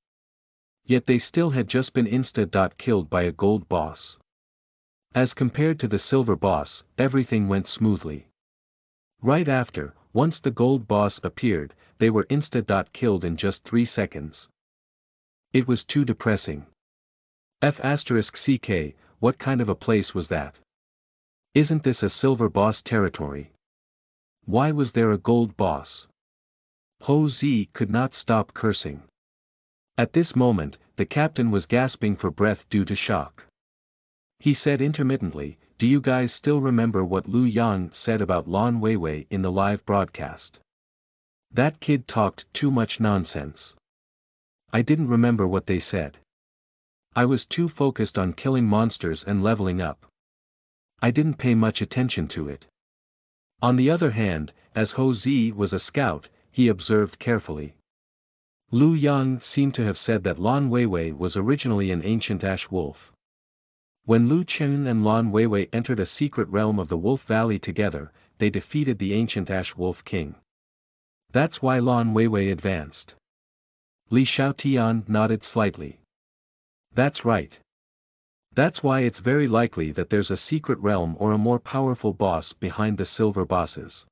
Yet they still had just been insta-killed by a gold boss. As compared to the silver boss, everything went smoothly. Right after, once the gold boss appeared, they were insta-killed in just 3 seconds. It was too depressing. F***CK, what kind of a place was that? Isn't this a silver boss territory? Why was there a gold boss? Ho Zi could not stop cursing. At this moment, the captain was gasping for breath due to shock. He said intermittently, "Do you guys still remember what Lu Yang said about Lan Weiwei in the live broadcast? That kid talked too much nonsense." I didn't remember what they said. I was too focused on killing monsters and leveling up. I didn't pay much attention to it. On the other hand, as Ho Zi was a scout, he observed carefully. Lu Yang seemed to have said that Lan Weiwei was originally an ancient ash wolf. When Lu Chen and Lan Weiwei entered a secret realm of the Wolf Valley together, they defeated the ancient ash wolf king. That's why Lan Weiwei advanced. Li Xiaotian nodded slightly. That's right. That's why it's very likely that there's a secret realm or a more powerful boss behind the silver bosses.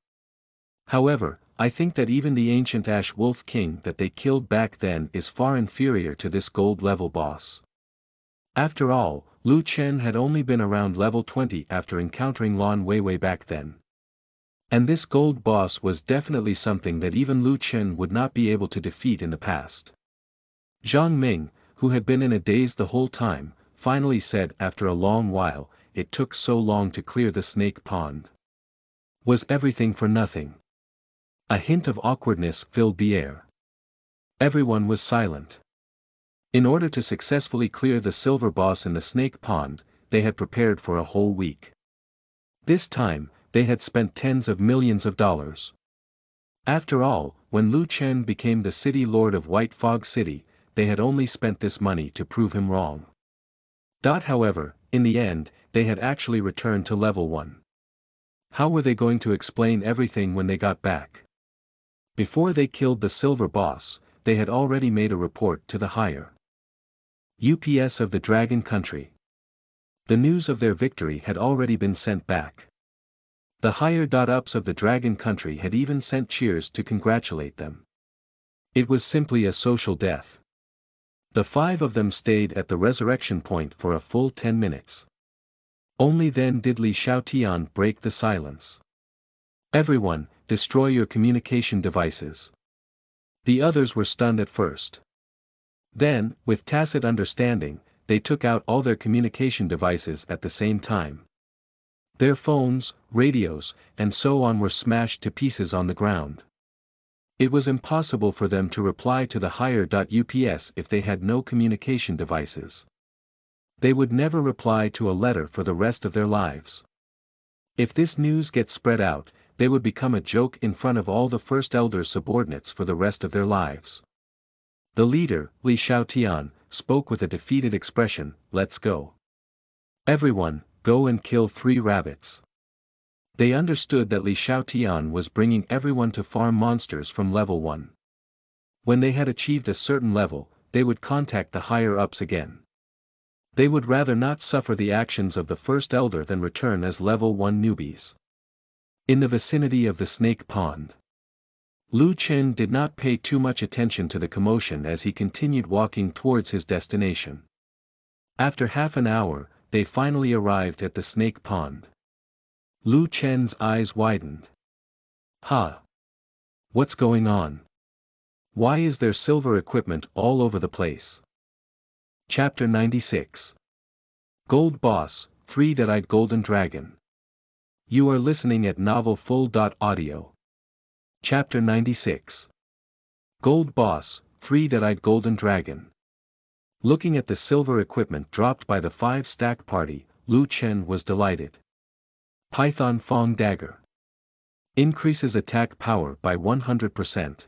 However, I think that even the ancient Ash Wolf King that they killed back then is far inferior to this gold level boss. After all, Lu Chen had only been around level 20 after encountering Lan Weiwei back then. And this gold boss was definitely something that even Lu Chen would not be able to defeat in the past. Zhang Ming, who had been in a daze the whole time, finally said after a long while, "It took so long to clear the snake pond. Was everything for nothing?" A hint of awkwardness filled the air. Everyone was silent. In order to successfully clear the silver boss in the snake pond, they had prepared for a whole week. This time, they had spent tens of millions of dollars. After all, when Lu Chen became the city lord of White Fog City, they had only spent this money to prove him wrong. However, in the end, they had actually returned to level 1. How were they going to explain everything when they got back? Before they killed the silver boss, they had already made a report to the higher UPS of the Dragon Country. The news of their victory had already been sent back. The higher ups of the Dragon Country had even sent cheers to congratulate them. It was simply a social death. The 5 of them stayed at the resurrection point for a full 10 minutes. Only then did Li Xiaotian break the silence. Everyone, destroy your communication devices. The others were stunned at first. Then, with tacit understanding, they took out all their communication devices at the same time. Their phones, radios, and so on were smashed to pieces on the ground. It was impossible for them to reply to the higher UPS if they had no communication devices. They would never reply to a letter for the rest of their lives. If this news gets spread out, they would become a joke in front of all the First Elder's subordinates for the rest of their lives. The leader, Li Xiaotian, spoke with a defeated expression, "Let's go. Everyone, go and kill 3 rabbits." They understood that Li Xiaotian was bringing everyone to farm monsters from level 1. When they had achieved a certain level, they would contact the higher-ups again. They would rather not suffer the actions of the First Elder than return as level 1 newbies. In the vicinity of the Snake Pond, Lu Chen did not pay too much attention to the commotion as he continued walking towards his destination. After half an hour, they finally arrived at the Snake Pond. Lu Chen's eyes widened. "Ha! What's going on? Why is there silver equipment all over the place?" Chapter 96. Gold Boss, 3-eyed Golden Dragon. You are listening at novelfull.audio. Chapter 96. Gold Boss, 3-eyed Golden Dragon. Looking at the silver equipment dropped by the 5-stack party, Lu Chen was delighted. Python Fong Dagger. Increases attack power by 100%.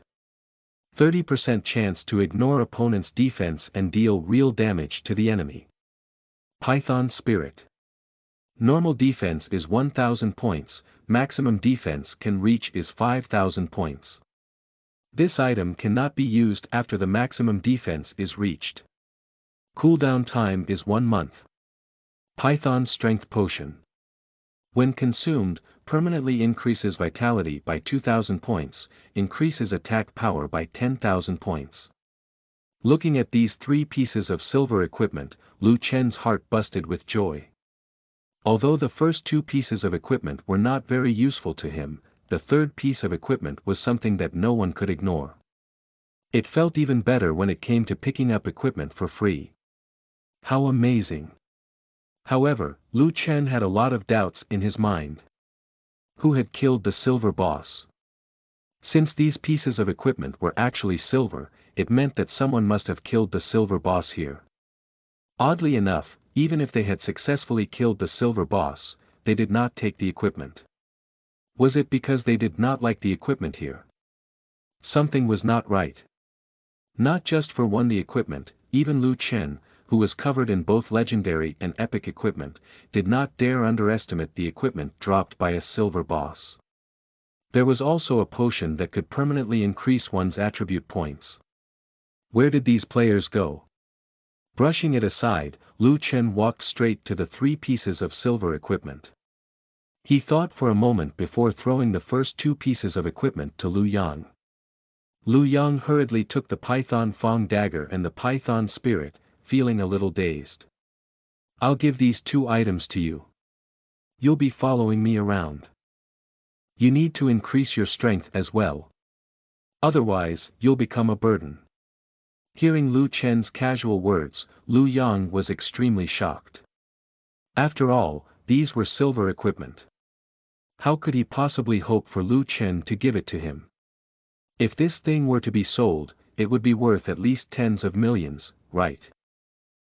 30% chance to ignore opponent's defense and deal real damage to the enemy. Python Spirit. Normal defense is 1000 points, maximum defense can reach is 5000 points. This item cannot be used after the maximum defense is reached. Cooldown time is 1 month. Python Strength Potion. When consumed, permanently increases vitality by 2000 points, increases attack power by 10,000 points. Looking at these 3 pieces of silver equipment, Lu Chen's heart busted with joy. Although the first 2 pieces of equipment were not very useful to him, the third piece of equipment was something that no one could ignore. It felt even better when it came to picking up equipment for free. How amazing! However, Lu Chen had a lot of doubts in his mind. Who had killed the silver boss? Since these pieces of equipment were actually silver, it meant that someone must have killed the silver boss here. Oddly enough, even if they had successfully killed the silver boss, they did not take the equipment. Was it because they did not like the equipment here? Something was not right. Not just for one the equipment, even Lu Chen, who was covered in both legendary and epic equipment, did not dare underestimate the equipment dropped by a silver boss. There was also a potion that could permanently increase one's attribute points. Where did these players go? Brushing it aside, Lu Chen walked straight to the 3 pieces of silver equipment. He thought for a moment before throwing the first 2 pieces of equipment to Lu Yang. Lu Yang hurriedly took the Python Fong Dagger and the Python Spirit, feeling a little dazed. "I'll give these 2 items to you. You'll be following me around. You need to increase your strength as well. Otherwise, you'll become a burden." Hearing Lu Chen's casual words, Lu Yang was extremely shocked. After all, these were silver equipment. How could he possibly hope for Lu Chen to give it to him? If this thing were to be sold, it would be worth at least tens of millions, right?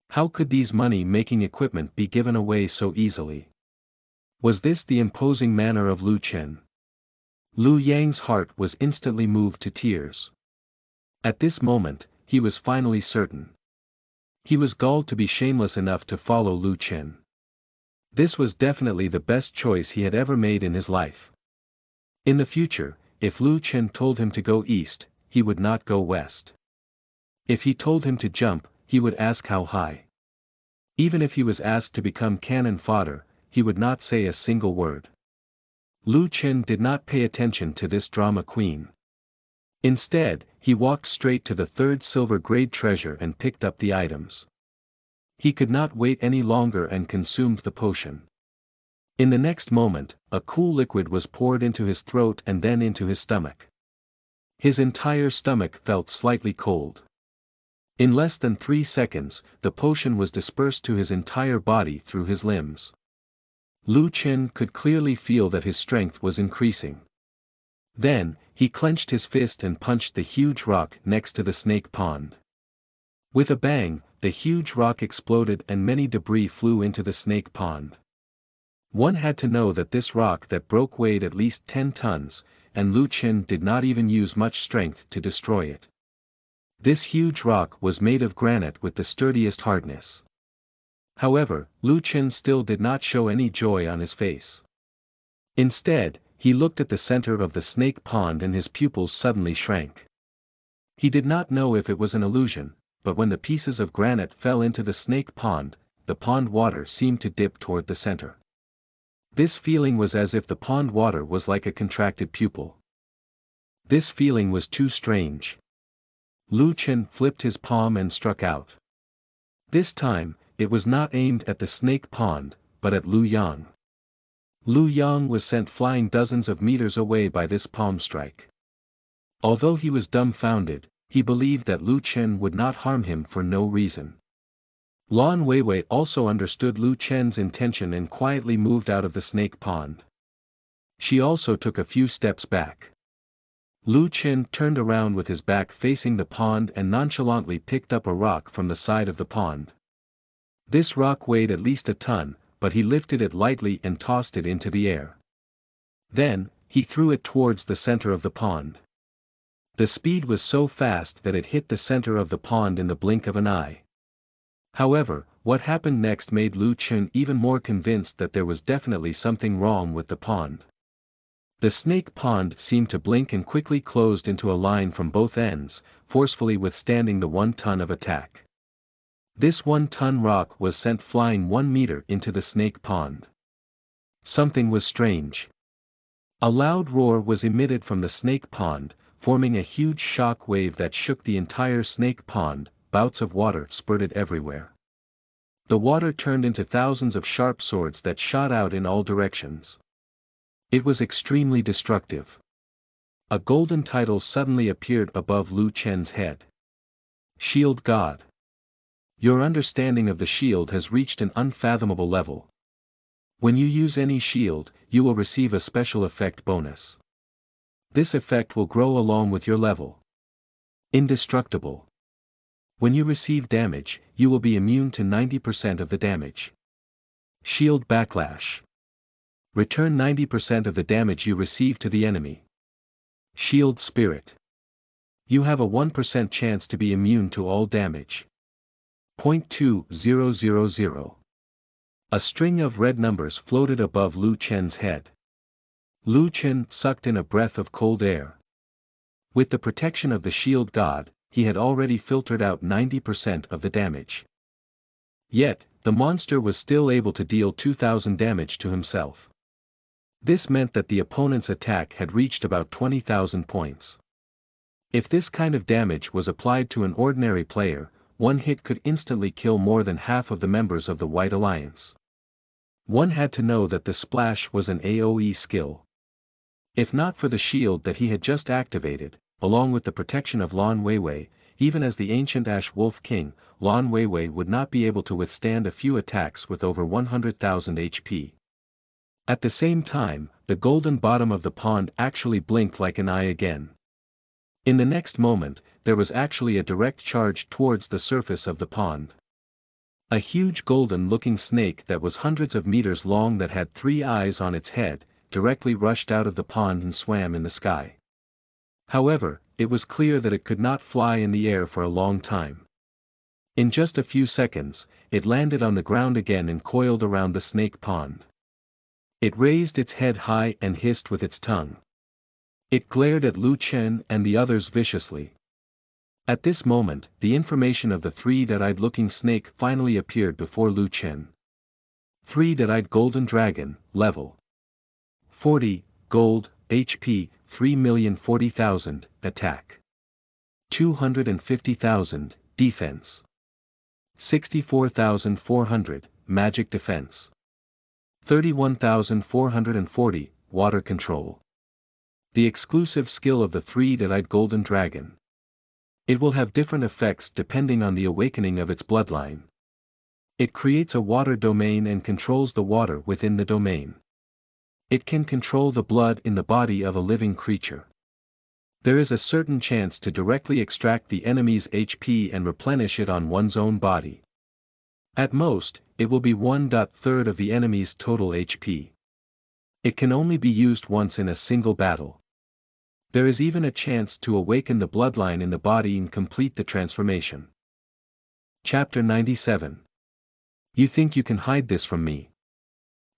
How could these money-making equipment be given away so easily? Was this the imposing manner of Lu Chen? Lu Yang's heart was instantly moved to tears. At this moment, he was finally certain. He was galled to be shameless enough to follow Lu Chen. This was definitely the best choice he had ever made in his life. In the future, if Lu Chen told him to go east, he would not go west. If he told him to jump, he would ask how high. Even if he was asked to become cannon fodder, he would not say a single word. Lu Chen did not pay attention to this drama queen. Instead, he walked straight to the third silver-grade treasure and picked up the items. He could not wait any longer and consumed the potion. In the next moment, a cool liquid was poured into his throat and then into his stomach. His entire stomach felt slightly cold. In less than 3 seconds, the potion was dispersed to his entire body through his limbs. Lu Chen could clearly feel that his strength was increasing. Then, he clenched his fist and punched the huge rock next to the snake pond. With a bang, the huge rock exploded and many debris flew into the snake pond. One had to know that this rock that broke weighed at least 10 tons, and Lu Chen did not even use much strength to destroy it. This huge rock was made of granite with the sturdiest hardness. However, Lu Chen still did not show any joy on his face. Instead, he looked at the center of the snake pond and his pupils suddenly shrank. He did not know if it was an illusion, but when the pieces of granite fell into the snake pond, the pond water seemed to dip toward the center. This feeling was as if the pond water was like a contracted pupil. This feeling was too strange. Lu Chen flipped his palm and struck out. This time, it was not aimed at the snake pond, but at Lu Yang. Lu Yang was sent flying dozens of meters away by this palm strike. Although he was dumbfounded, he believed that Lu Chen would not harm him for no reason. Lan Weiwei also understood Lu Chen's intention and quietly moved out of the snake pond. She also took a few steps back. Lu Chen turned around with his back facing the pond and nonchalantly picked up a rock from the side of the pond. This rock weighed at least a ton, but he lifted it lightly and tossed it into the air. Then, he threw it towards the center of the pond. The speed was so fast that it hit the center of the pond in the blink of an eye. However, what happened next made Lu Chen even more convinced that there was definitely something wrong with the pond. The snake pond seemed to blink and quickly closed into a line from both ends, forcefully withstanding the 1 ton of attack. This 1-ton rock was sent flying 1 meter into the snake pond. Something was strange. A loud roar was emitted from the snake pond, forming a huge shock wave that shook the entire snake pond. Bouts of water spurted everywhere. The water turned into thousands of sharp swords that shot out in all directions. It was extremely destructive. A golden title suddenly appeared above Lu Chen's head. Shield God. Your understanding of the shield has reached an unfathomable level. When you use any shield, you will receive a special effect bonus. This effect will grow along with your level. Indestructible. When you receive damage, you will be immune to 90% of the damage. Shield Backlash. Return 90% of the damage you receive to the enemy. Shield Spirit. You have a 1% chance to be immune to all damage. 0.2000. A string of red numbers floated above Lu Chen's head. Lu Chen sucked in a breath of cold air. With the protection of the shield god, he had already filtered out 90% of the damage. Yet, the monster was still able to deal 2,000 damage to himself. This meant that the opponent's attack had reached about 20,000 points. If this kind of damage was applied to an ordinary player, one hit could instantly kill more than half of the members of the White Alliance. One had to know that the splash was an AoE skill. If not for the shield that he had just activated, along with the protection of Lan Weiwei, even as the ancient Ash Wolf King, Lan Weiwei would not be able to withstand a few attacks with over 100,000 HP. At the same time, the golden bottom of the pond actually blinked like an eye again. In the next moment, there was actually a direct charge towards the surface of the pond. A huge golden-looking snake that was hundreds of meters long that had 3 eyes on its head, directly rushed out of the pond and swam in the sky. However, it was clear that it could not fly in the air for a long time. In just a few seconds, it landed on the ground again and coiled around the snake pond. It raised its head high and hissed with its tongue. It glared at Lu Chen and the others viciously. At this moment, the information of the three-eyed looking snake finally appeared before Lu Chen. Three-eyed golden dragon, level 40, gold, HP, 3,040,000, attack 250,000, defense 64,400, magic defense 31,440, water control. The exclusive skill of the three-eyed golden dragon. It will have different effects depending on the awakening of its bloodline. It creates a water domain and controls the water within the domain. It can control the blood in the body of a living creature. There is a certain chance to directly extract the enemy's HP and replenish it on one's own body. At most, it will be 1/3 of the enemy's total HP. It can only be used once in a single battle. There is even a chance to awaken the bloodline in the body and complete the transformation. Chapter 97. You think you can hide this from me?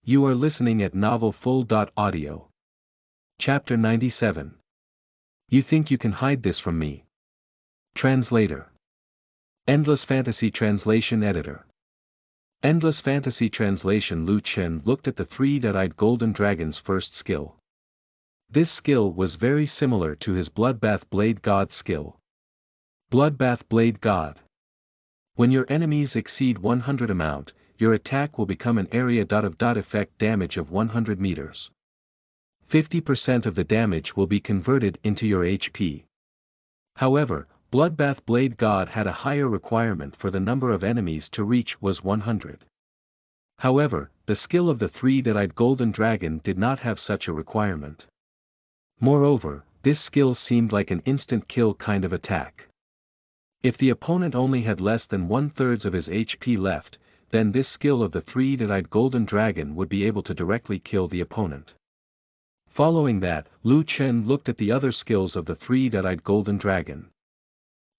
You are listening at novelfull.audio. Chapter 97. You think you can hide this from me? Translator. Endless Fantasy Translation Editor. Endless Fantasy Translation. Lu Chen looked at the three-eyed golden dragon's first skill. This skill was very similar to his Bloodbath Blade God skill. Bloodbath Blade God. When your enemies exceed 100 amount, your attack will become an area of effect damage of 100 meters. 50% of the damage will be converted into your HP. However, Bloodbath Blade God had a higher requirement for the number of enemies to reach was 100. However, the skill of the three-eyed golden dragon did not have such a requirement. Moreover, this skill seemed like an instant kill kind of attack. If the opponent only had less than 1/3 of his HP left, then this skill of the three-eyed golden dragon would be able to directly kill the opponent. Following that, Lu Chen looked at the other skills of the three-eyed golden dragon.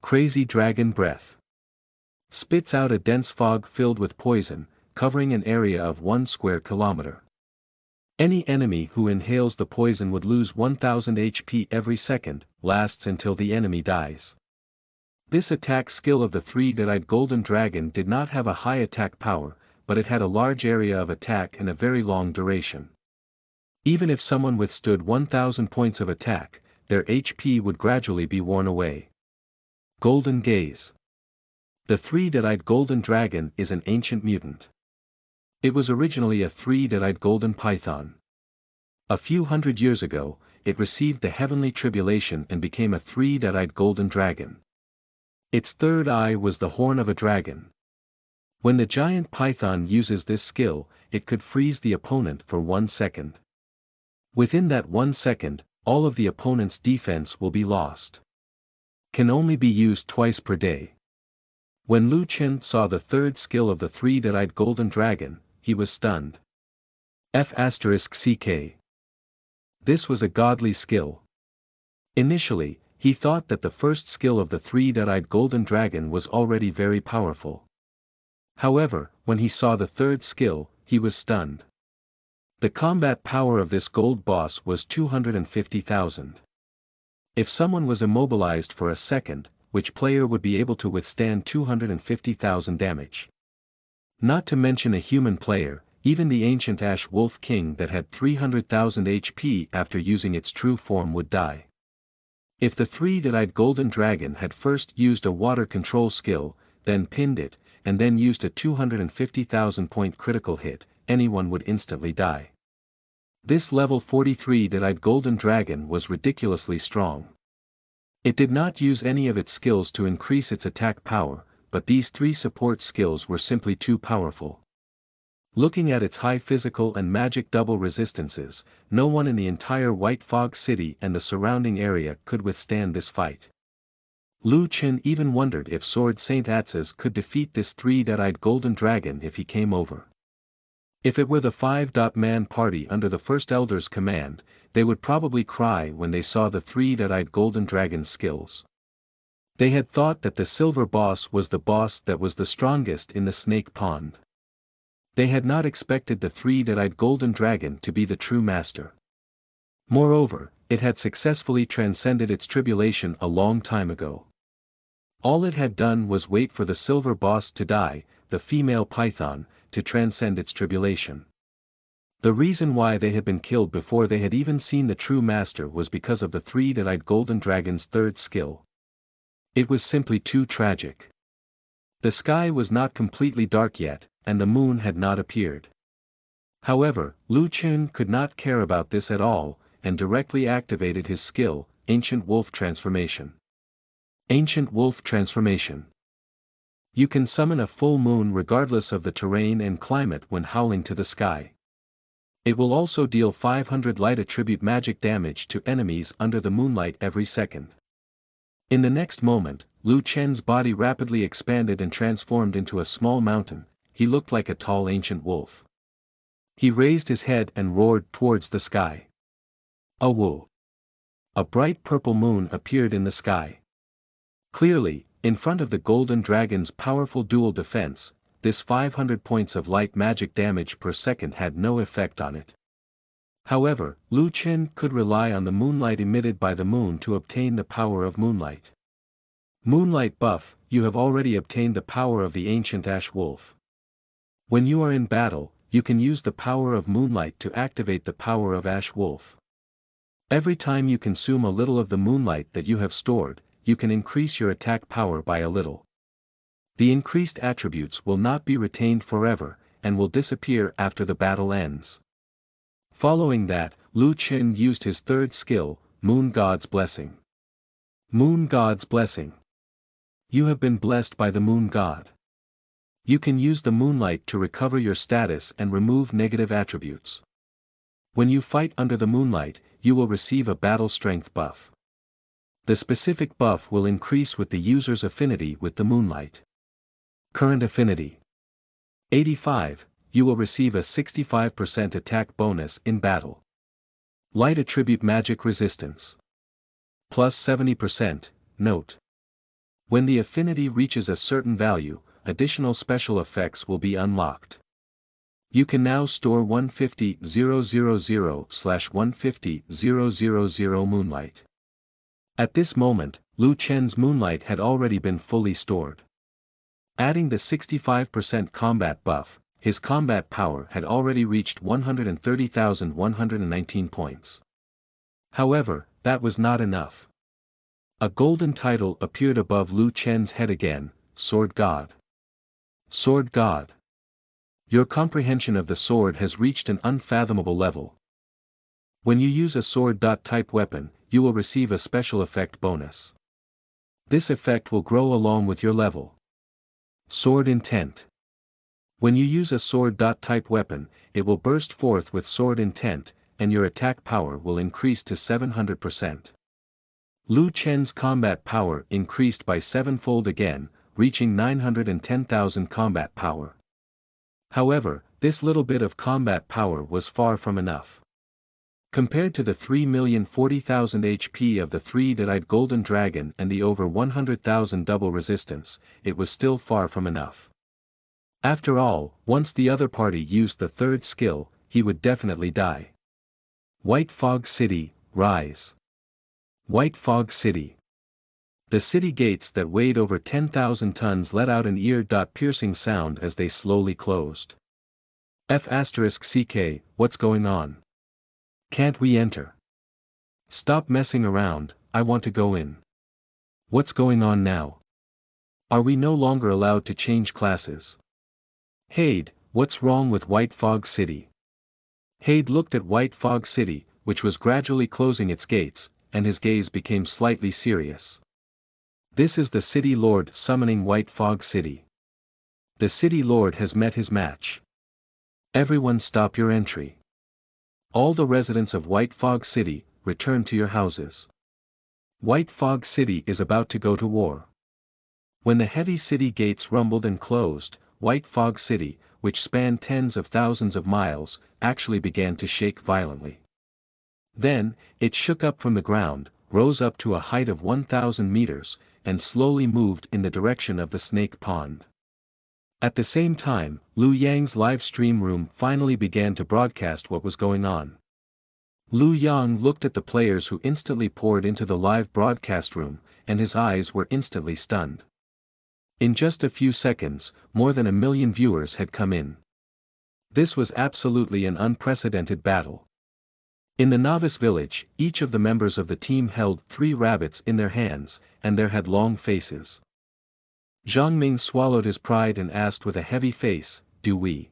Crazy Dragon Breath. Spits out a dense fog filled with poison, covering an area of 1 square kilometer. Any enemy who inhales the poison would lose 1000 HP every second, lasts until the enemy dies. This attack skill of the three-eyed golden dragon did not have a high attack power, but it had a large area of attack and a very long duration. Even if someone withstood 1000 points of attack, their HP would gradually be worn away. Golden Gaze. The three-eyed golden dragon is an ancient mutant. It was originally a three-eyed golden python. A few hundred years ago, it received the heavenly tribulation and became a three-eyed golden dragon. Its third eye was the horn of a dragon. When the giant python uses this skill, it could freeze the opponent for 1 second. Within that 1 second, all of the opponent's defense will be lost. Can only be used twice per day. When Lu Chen saw the third skill of the three-eyed golden dragon, he was stunned. F***ck. This was a godly skill. Initially, he thought that the first skill of the three-eyed golden dragon was already very powerful. However, when he saw the third skill, he was stunned. The combat power of this gold boss was 250,000. If someone was immobilized for a second, which player would be able to withstand 250,000 damage? Not to mention a human player, even the ancient Ash Wolf King that had 300,000 HP after using its true form would die. If the three-eyed golden dragon had first used a water control skill, then pinned it, and then used a 250,000 point critical hit, anyone would instantly die. This level 43-eyed golden dragon was ridiculously strong. It did not use any of its skills to increase its attack power, but these 3 support skills were simply too powerful. Looking at its high physical and magic double resistances, no one in the entire White Fog City and the surrounding area could withstand this fight. Lu Chen even wondered if Sword Saint Atzes could defeat this three-eyed golden dragon if he came over. If it were the 5-man party under the First Elder's command, they would probably cry when they saw the three-eyed golden dragon's skills. They had thought that the silver boss was the boss that was the strongest in the snake pond. They had not expected the three-eyed golden dragon to be the true master. Moreover, it had successfully transcended its tribulation a long time ago. All it had done was wait for the silver boss to die, the female python, to transcend its tribulation. The reason why they had been killed before they had even seen the true master was because of the three-eyed golden dragon's third skill. It was simply too tragic. The sky was not completely dark yet, and the moon had not appeared. However, Lu Chun could not care about this at all, and directly activated his skill, Ancient Wolf Transformation. Ancient Wolf Transformation. You can summon a full moon regardless of the terrain and climate when howling to the sky. It will also deal 500 light attribute magic damage to enemies under the moonlight every second. In the next moment, Lu Chen's body rapidly expanded and transformed into a small mountain. He looked like a tall ancient wolf. He raised his head and roared towards the sky. Awoo! A bright purple moon appeared in the sky. Clearly, in front of the golden dragon's powerful dual defense, this 500 points of light magic damage per second had no effect on it. However, Lu Chen could rely on the moonlight emitted by the moon to obtain the power of moonlight. Moonlight buff, you have already obtained the power of the ancient ash wolf. When you are in battle, you can use the power of moonlight to activate the power of ash wolf. Every time you consume a little of the moonlight that you have stored, you can increase your attack power by a little. The increased attributes will not be retained forever, and will disappear after the battle ends. Following that, Lu Chen used his third skill, Moon God's Blessing. Moon God's Blessing. You have been blessed by the Moon God. You can use the moonlight to recover your status and remove negative attributes. When you fight under the moonlight, you will receive a battle strength buff. The specific buff will increase with the user's affinity with the moonlight. Current affinity. 85, you will receive a 65% attack bonus in battle. Light attribute magic resistance. Plus 70%, note. When the affinity reaches a certain value, additional special effects will be unlocked. You can now store 150,000/150,000 moonlight. At this moment, Lu Chen's moonlight had already been fully stored. Adding the 65% combat buff, his combat power had already reached 130,119 points. However, that was not enough. A golden title appeared above Lu Chen's head again, Sword God. Sword God. Your comprehension of the sword has reached an unfathomable level. When you use a sword-type weapon, you will receive a special effect bonus. This effect will grow along with your level. Sword Intent. When you use a sword-type weapon, it will burst forth with sword intent, and your attack power will increase to 700%. Lu Chen's combat power increased by 7-fold again, reaching 910,000 combat power. However, this little bit of combat power was far from enough. Compared to the 3,040,000 HP of the three-eyed golden dragon and the over 100,000 double resistance, it was still far from enough. After all, once the other party used the third skill, he would definitely die. White Fog City, rise. White Fog City. The city gates that weighed over 10,000 tons let out an ear-piercing sound as they slowly closed. F*CK, what's going on? Can't we enter? Stop messing around, I want to go in. What's going on now? Are we no longer allowed to change classes? Hade, what's wrong with White Fog City? Hade looked at White Fog City, which was gradually closing its gates, and his gaze became slightly serious. This is the City Lord summoning White Fog City. The City Lord has met his match. Everyone stop your entry. All the residents of White Fog City, return to your houses. White Fog City is about to go to war. When the heavy city gates rumbled and closed, White Fog City, which spanned tens of thousands of miles, actually began to shake violently. Then, it shook up from the ground, rose up to a height of 1,000 meters, and slowly moved in the direction of the Snake Pond. At the same time, Liu Yang's live stream room finally began to broadcast what was going on. Liu Yang looked at the players who instantly poured into the live broadcast room, and his eyes were instantly stunned. In just a few seconds, more than 1 million viewers had come in. This was absolutely an unprecedented battle. In the novice village, each of the members of the team held 3 rabbits in their hands, and they had long faces. Zhang Ming swallowed his pride and asked with a heavy face, "Do we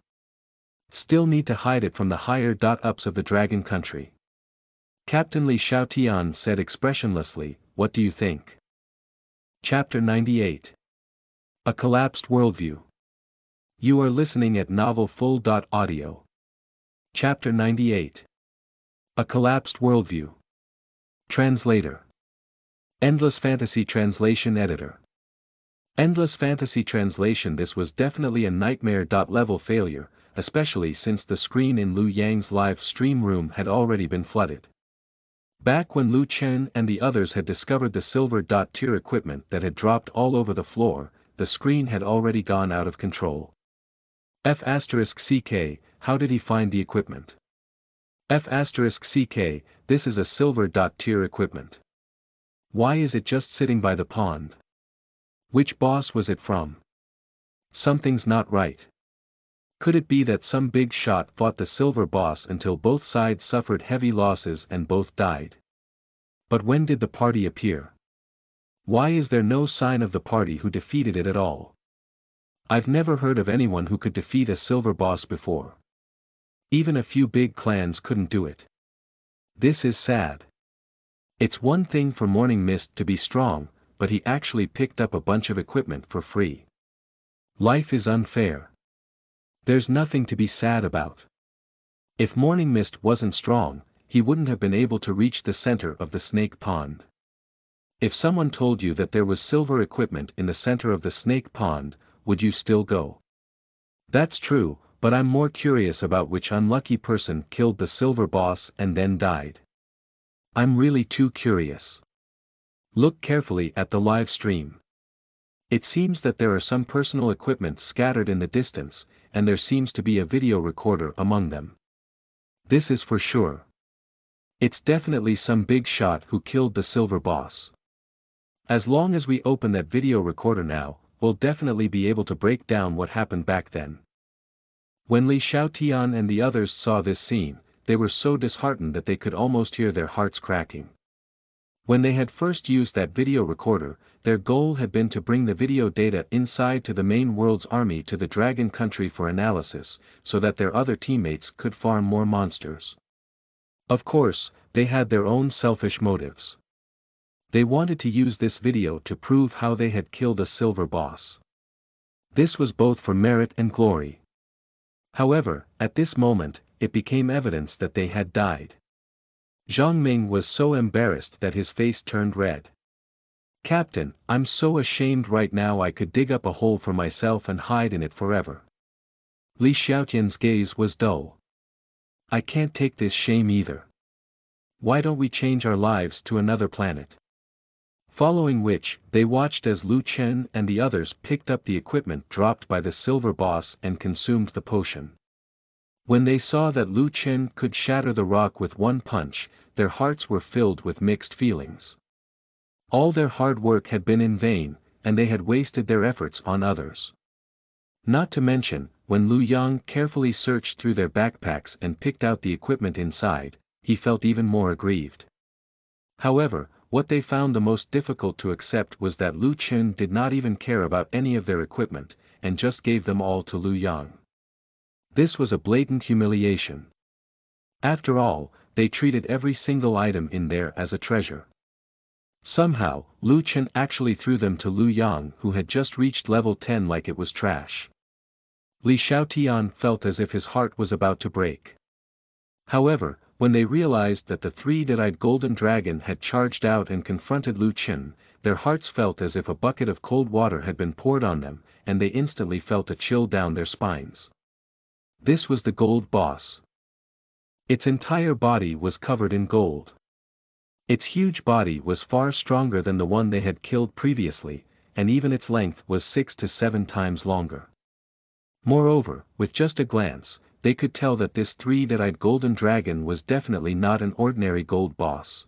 still need to hide it from the higher-ups of the Dragon Country?" Captain Li Xiaotian said expressionlessly, "What do you think?" Chapter 98. A Collapsed Worldview. You are listening at novelfull.audio. Chapter 98. A Collapsed Worldview. Translator. Endless Fantasy Translation Editor. Endless Fantasy Translation. This was definitely a nightmare-level failure, especially since the screen in Lu Yang's live stream room had already been flooded. Back when Lu Chen and the others had discovered the silver-tier equipment that had dropped all over the floor, the screen had already gone out of control. F***CK, how did he find the equipment? F***CK, this is a silver-tier equipment. Why is it just sitting by the pond? Which boss was it from? Something's not right. Could it be that some big shot fought the silver boss until both sides suffered heavy losses and both died? But when did the party appear? Why is there no sign of the party who defeated it at all? I've never heard of anyone who could defeat a silver boss before. Even a few big clans couldn't do it. This is sad. It's one thing for Morning Mist to be strong, but he actually picked up a bunch of equipment for free. Life is unfair. There's nothing to be sad about. If Morning Mist wasn't strong, he wouldn't have been able to reach the center of the snake pond. If someone told you that there was silver equipment in the center of the snake pond, would you still go? That's true, but I'm more curious about which unlucky person killed the silver boss and then died. I'm really too curious. Look carefully at the live stream. It seems that there are some personal equipment scattered in the distance, and there seems to be a video recorder among them. This is for sure. It's definitely some big shot who killed the silver boss. As long as we open that video recorder now, we'll definitely be able to break down what happened back then. When Li Xiaotian and the others saw this scene, they were so disheartened that they could almost hear their hearts cracking. When they had first used that video recorder, their goal had been to bring the video data inside to the main world's army to the Dragon Country for analysis, so that their other teammates could farm more monsters. Of course, they had their own selfish motives. They wanted to use this video to prove how they had killed a silver boss. This was both for merit and glory. However, at this moment, it became evidence that they had died. Zhang Ming was so embarrassed that his face turned red. "Captain, I'm so ashamed right now I could dig up a hole for myself and hide in it forever." Li Xiaotian's gaze was dull. "I can't take this shame either. Why don't we change our lives to another planet?" Following which, they watched as Lu Chen and the others picked up the equipment dropped by the silver boss and consumed the potion. When they saw that Lu Chen could shatter the rock with one punch, their hearts were filled with mixed feelings. All their hard work had been in vain, and they had wasted their efforts on others. Not to mention, when Lu Yang carefully searched through their backpacks and picked out the equipment inside, he felt even more aggrieved. However, what they found the most difficult to accept was that Lu Chen did not even care about any of their equipment, and just gave them all to Lu Yang. This was a blatant humiliation. After all, they treated every single item in there as a treasure. Somehow, Lu Chen actually threw them to Lu Yang, who had just reached level 10, like it was trash. Li Xiaotian felt as if his heart was about to break. However, when they realized that the three-eyed golden dragon had charged out and confronted Lu Chen, their hearts felt as if a bucket of cold water had been poured on them, and they instantly felt a chill down their spines. This was the gold boss. Its entire body was covered in gold. Its huge body was far stronger than the one they had killed previously, and even its length was 6 to 7 times longer. Moreover, with just a glance, they could tell that this three-eyed golden dragon was definitely not an ordinary gold boss.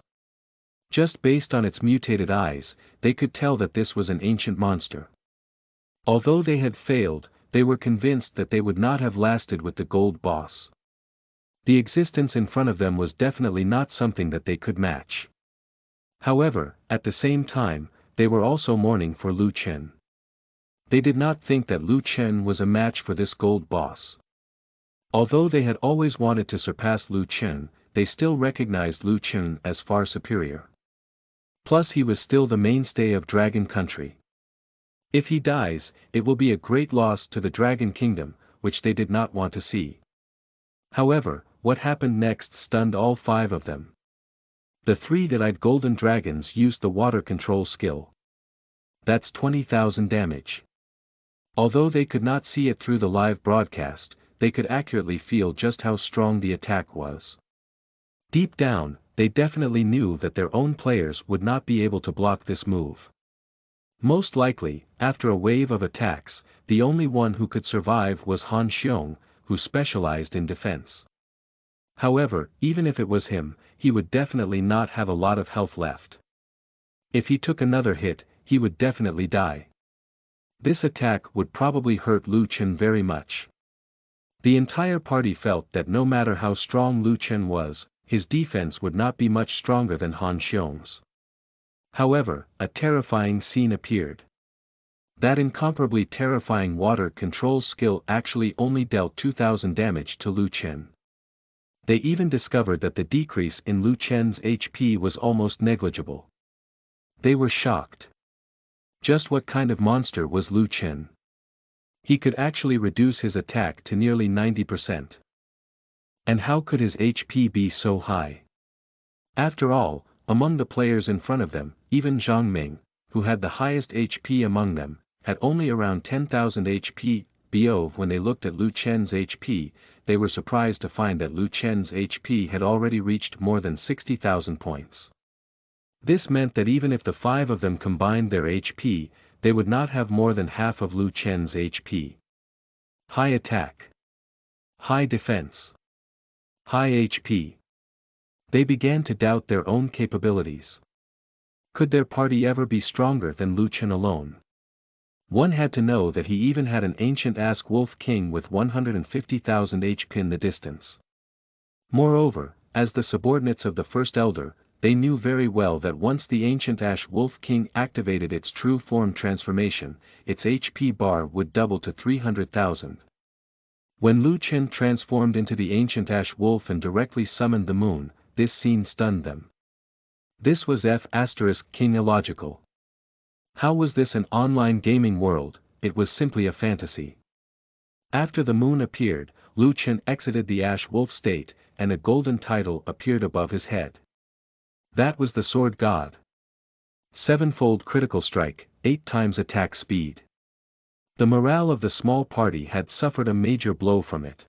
Just based on its mutated eyes, they could tell that this was an ancient monster. Although they had failed, they were convinced that they would not have lasted with the gold boss. The existence in front of them was definitely not something that they could match. However, at the same time, they were also mourning for Lu Chen. They did not think that Lu Chen was a match for this gold boss. Although they had always wanted to surpass Lu Chen, they still recognized Lu Chen as far superior. Plus he was still the mainstay of Dragon Country. If he dies, it will be a great loss to the Dragon Kingdom, which they did not want to see. However, what happened next stunned all five of them. The three-eyed golden dragons used the water control skill. That's 20,000 damage. Although they could not see it through the live broadcast, they could accurately feel just how strong the attack was. Deep down, they definitely knew that their own players would not be able to block this move. Most likely, after a wave of attacks, the only one who could survive was Han Xiong, who specialized in defense. However, even if it was him, he would definitely not have a lot of health left. If he took another hit, he would definitely die. This attack would probably hurt Lu Chen very much. The entire party felt that no matter how strong Lu Chen was, his defense would not be much stronger than Han Xiong's. However, a terrifying scene appeared. That incomparably terrifying water control skill actually only dealt 2,000 damage to Lu Chen. They even discovered that the decrease in Lu Chen's HP was almost negligible. They were shocked. Just what kind of monster was Lu Chen? He could actually reduce his attack to nearly 90%. And how could his HP be so high? After all, among the players in front of them, even Zhang Ming, who had the highest HP among them, had only around 10,000 HP. When they looked at Lu Chen's HP, they were surprised to find that Lu Chen's HP had already reached more than 60,000 points. This meant that even if the five of them combined their HP, they would not have more than half of Lu Chen's HP. High attack. High defense. High HP. They began to doubt their own capabilities. Could their party ever be stronger than Lu Chen alone? One had to know that he even had an ancient Ask Wolf King with 150,000 HP in the distance. Moreover, as the subordinates of the First Elder, they knew very well that once the ancient Ash Wolf King activated its true form transformation, its HP bar would double to 300,000. When Lu Chen transformed into the ancient Ash Wolf and directly summoned the moon, this scene stunned them. This was King illogical. How was this an online gaming world? It was simply a fantasy. After the moon appeared, Lu Chen exited the Ash Wolf state, and a golden title appeared above his head. That was the Sword God. 7-fold critical strike, 8 times attack speed. The morale of the small party had suffered a major blow from it.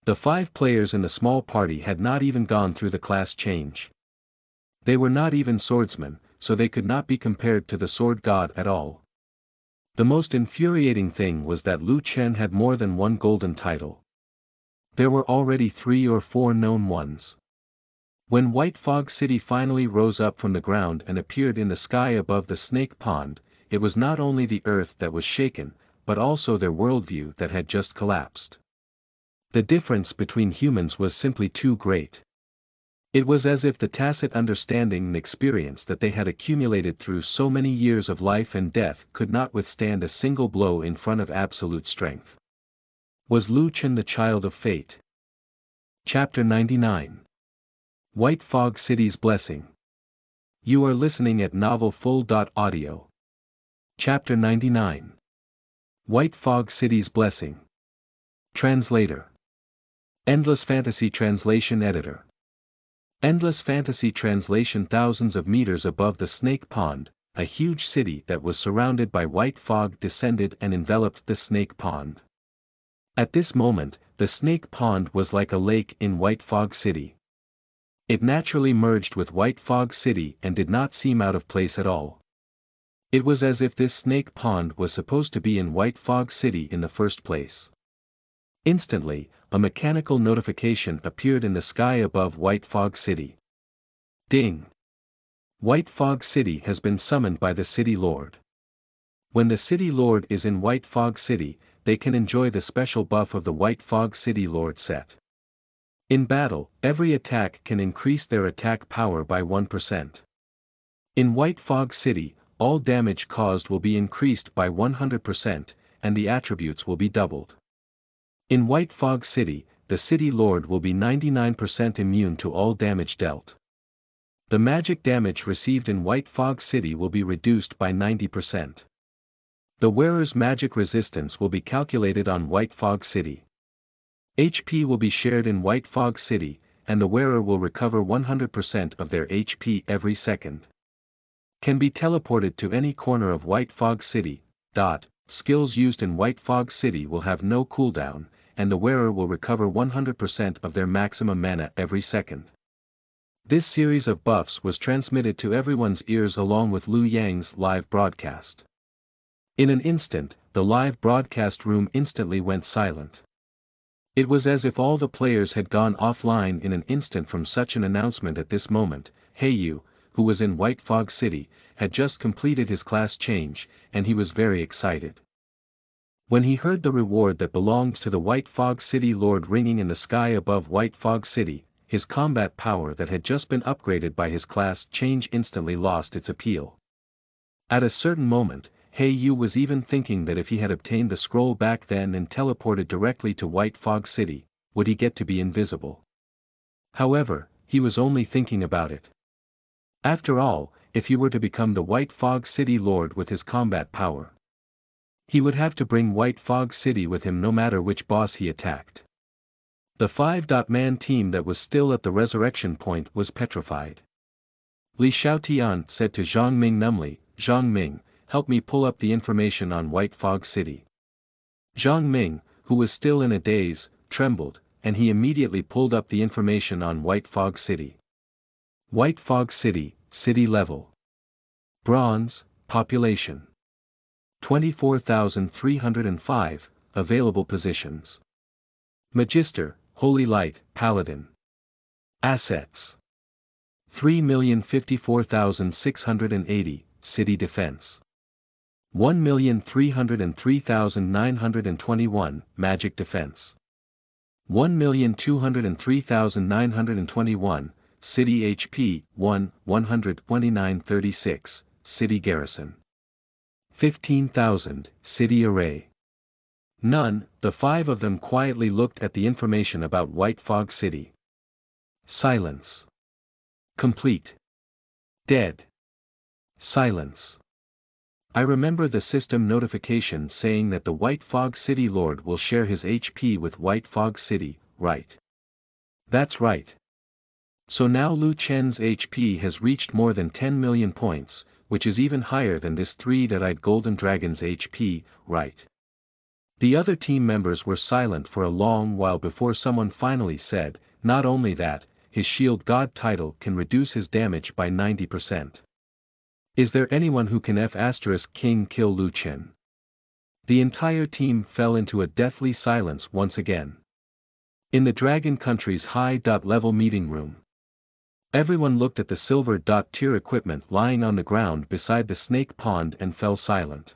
The 5 players in the small party had not even gone through the class change. They were not even swordsmen, so they could not be compared to the Sword God at all. The most infuriating thing was that Lu Chen had more than one golden title. There were already 3 or 4 known ones. When White Fog City finally rose up from the ground and appeared in the sky above the Snake Pond, it was not only the earth that was shaken, but also their worldview that had just collapsed. The difference between humans was simply too great. It was as if the tacit understanding and experience that they had accumulated through so many years of life and death could not withstand a single blow in front of absolute strength. Was Lu Chen the child of fate? Chapter 99. White Fog City's Blessing. You are listening at novelfull.audio. Chapter 99. White Fog City's Blessing. Translator. Endless Fantasy Translation Editor. Endless Fantasy Translation. Thousands of meters above the Snake Pond, a huge city that was surrounded by white fog descended and enveloped the Snake Pond. At this moment, the Snake Pond was like a lake in White Fog City. It naturally merged with White Fog City and did not seem out of place at all. It was as if this Snake Pond was supposed to be in White Fog City in the first place. Instantly, a mechanical notification appeared in the sky above White Fog City. Ding! White Fog City has been summoned by the City Lord. When the City Lord is in White Fog City, they can enjoy the special buff of the White Fog City Lord set. In battle, every attack can increase their attack power by 1%. In White Fog City, all damage caused will be increased by 100%, and the attributes will be doubled. In White Fog City, the City Lord will be 99% immune to all damage dealt. The magic damage received in White Fog City will be reduced by 90%. The wearer's magic resistance will be calculated on White Fog City. HP will be shared in White Fog City, and the wearer will recover 100% of their HP every second. Can be teleported to any corner of White Fog City. Skills used in White Fog City will have no cooldown, and the wearer will recover 100% of their maximum mana every second. This series of buffs was transmitted to everyone's ears along with Liu Yang's live broadcast. In an instant, the live broadcast room instantly went silent. It was as if all the players had gone offline in an instant from such an announcement. At this moment, Heiyu, who was in White Fog City, had just completed his class change, and he was very excited. When he heard the reward that belonged to the White Fog City Lord ringing in the sky above White Fog City, his combat power that had just been upgraded by his class change instantly lost its appeal. At a certain moment, Heiyu was even thinking that if he had obtained the scroll back then and teleported directly to White Fog City, would he get to be invisible? However, he was only thinking about it. After all, if he were to become the White Fog City Lord with his combat power, he would have to bring White Fog City with him no matter which boss he attacked. The 5-man team that was still at the resurrection point was petrified. Li Xiaotian said to Zhang Ming numbly, "Zhang Ming, help me pull up the information on White Fog City." Zhang Ming, who was still in a daze, trembled, and he immediately pulled up the information on White Fog City. White Fog City, city level. Bronze, population. 24,305, available positions. Magister, Holy Light, Paladin. Assets. 3,054,680, City Defense. 1,303,921, Magic Defense. 1,203,921, City HP, 12936, City Garrison. 15,000, City Array. None. The 5 of them quietly looked at the information about White Fog City. Silence. Complete. Dead. Silence. I remember the system notification saying that the White Fog City Lord will share his HP with White Fog City, right? That's right. So now Liu Chen's HP has reached more than 10 million points, which is even higher than this 3-eyed Golden Dragon's HP, right? The other team members were silent for a long while before someone finally said, not only that, his Shield God title can reduce his damage by 90%. Is there anyone who can F*King kill Liu Chen? The entire team fell into a deathly silence once again. In the Dragon Country's high-level meeting room, everyone looked at the silver-tier equipment lying on the ground beside the snake pond and fell silent.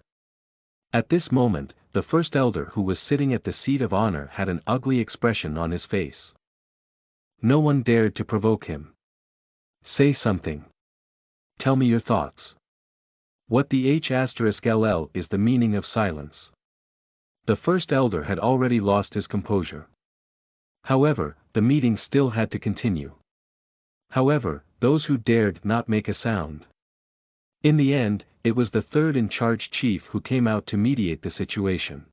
At this moment, the first elder who was sitting at the seat of honor had an ugly expression on his face. No one dared to provoke him. Say something. Tell me your thoughts. What the H*LL is the meaning of silence. The first elder had already lost his composure. However, the meeting still had to continue. However, those who dared not make a sound. In the end, it was the third-in-charge chief who came out to mediate the situation.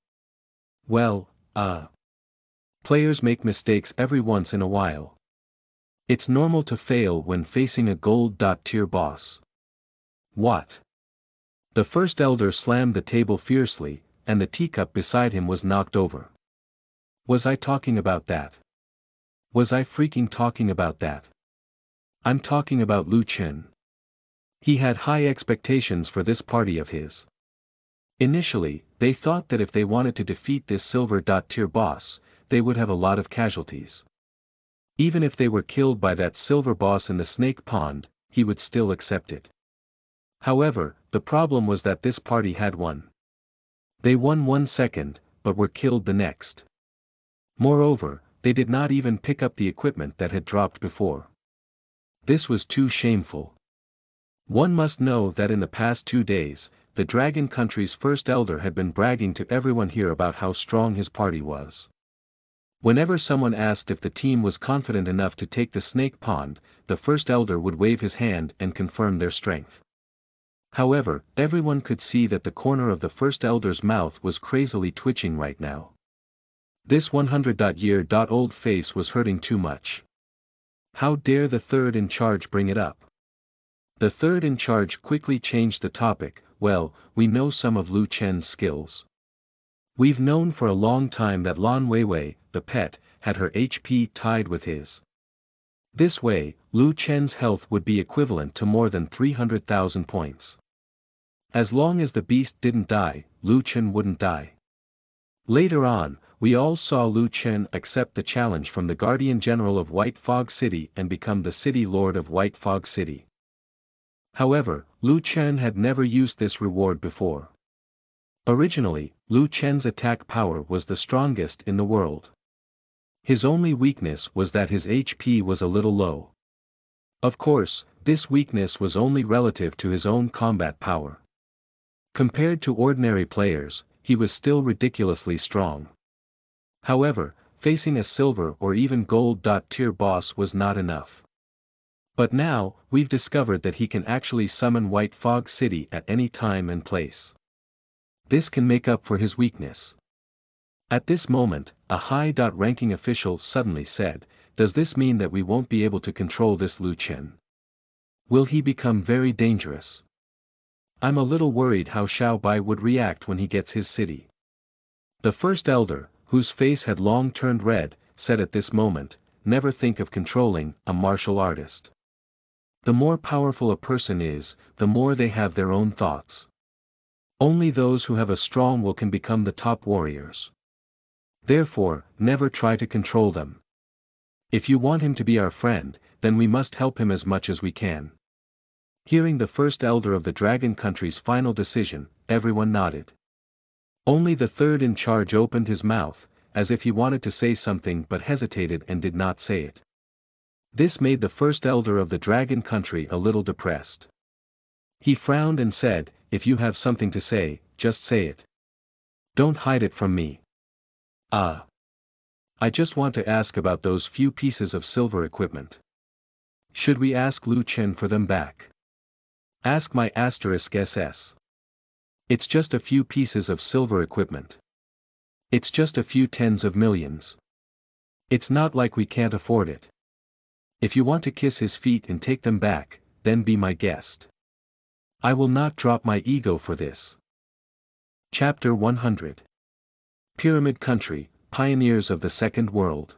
Well, players make mistakes every once in a while. It's normal to fail when facing a gold-tier boss. What? The first elder slammed the table fiercely, and the teacup beside him was knocked over. Was I talking about that? Was I freaking talking about that? I'm talking about Liu Chen. He had high expectations for this party of his. Initially, they thought that if they wanted to defeat this silver-tier boss, they would have a lot of casualties. Even if they were killed by that silver boss in the snake pond, he would still accept it. However, the problem was that this party had one They won 1 second, but were killed the next. Moreover, they did not even pick up the equipment that had dropped before. This was too shameful. One must know that in the past 2 days, the Dragon Country's first elder had been bragging to everyone here about how strong his party was. Whenever someone asked if the team was confident enough to take the Snake Pond, the first elder would wave his hand and confirm their strength. However, everyone could see that the corner of the first elder's mouth was crazily twitching right now. This 100-year-old face was hurting too much. How dare the third in charge bring it up? The third in charge quickly changed the topic. Well, we know some of Lu Chen's skills. We've known for a long time that Lan Weiwei, the pet, had her HP tied with his. This way, Lu Chen's health would be equivalent to more than 300,000 points. As long as the beast didn't die, Lu Chen wouldn't die. Later on, we all saw Lu Chen accept the challenge from the Guardian General of White Fog City and become the City Lord of White Fog City. However, Lu Chen had never used this reward before. Originally, Lu Chen's attack power was the strongest in the world. His only weakness was that his HP was a little low. Of course, this weakness was only relative to his own combat power. Compared to ordinary players, he was still ridiculously strong. However, facing a silver or even gold-tier boss was not enough. But now, we've discovered that he can actually summon White Fog City at any time and place. This can make up for his weakness. At this moment, a high-ranking official suddenly said, "Does this mean that we won't be able to control this Lu Chen? Will he become very dangerous? I'm a little worried how Xiao Bai would react when he gets his city." The first elder, whose face had long turned red, said at this moment, "Never think of controlling a martial artist. The more powerful a person is, the more they have their own thoughts. Only those who have a strong will can become the top warriors. Therefore, never try to control them. If you want him to be our friend, then we must help him as much as we can." Hearing the first elder of the Dragon Country's final decision, everyone nodded. Only the third in charge opened his mouth, as if he wanted to say something but hesitated and did not say it. This made the first elder of the Dragon Country a little depressed. He frowned and said, "If you have something to say, just say it. Don't hide it from me." I just want to ask about those few pieces of silver equipment. Should we ask Lu Chen for them back? Ask my *SS. It's just a few pieces of silver equipment. It's just a few tens of millions. It's not like we can't afford it. If you want to kiss his feet and take them back, then be my guest. I will not drop my ego for this. Chapter 100. Pyramid Country, Pioneers of the Second World.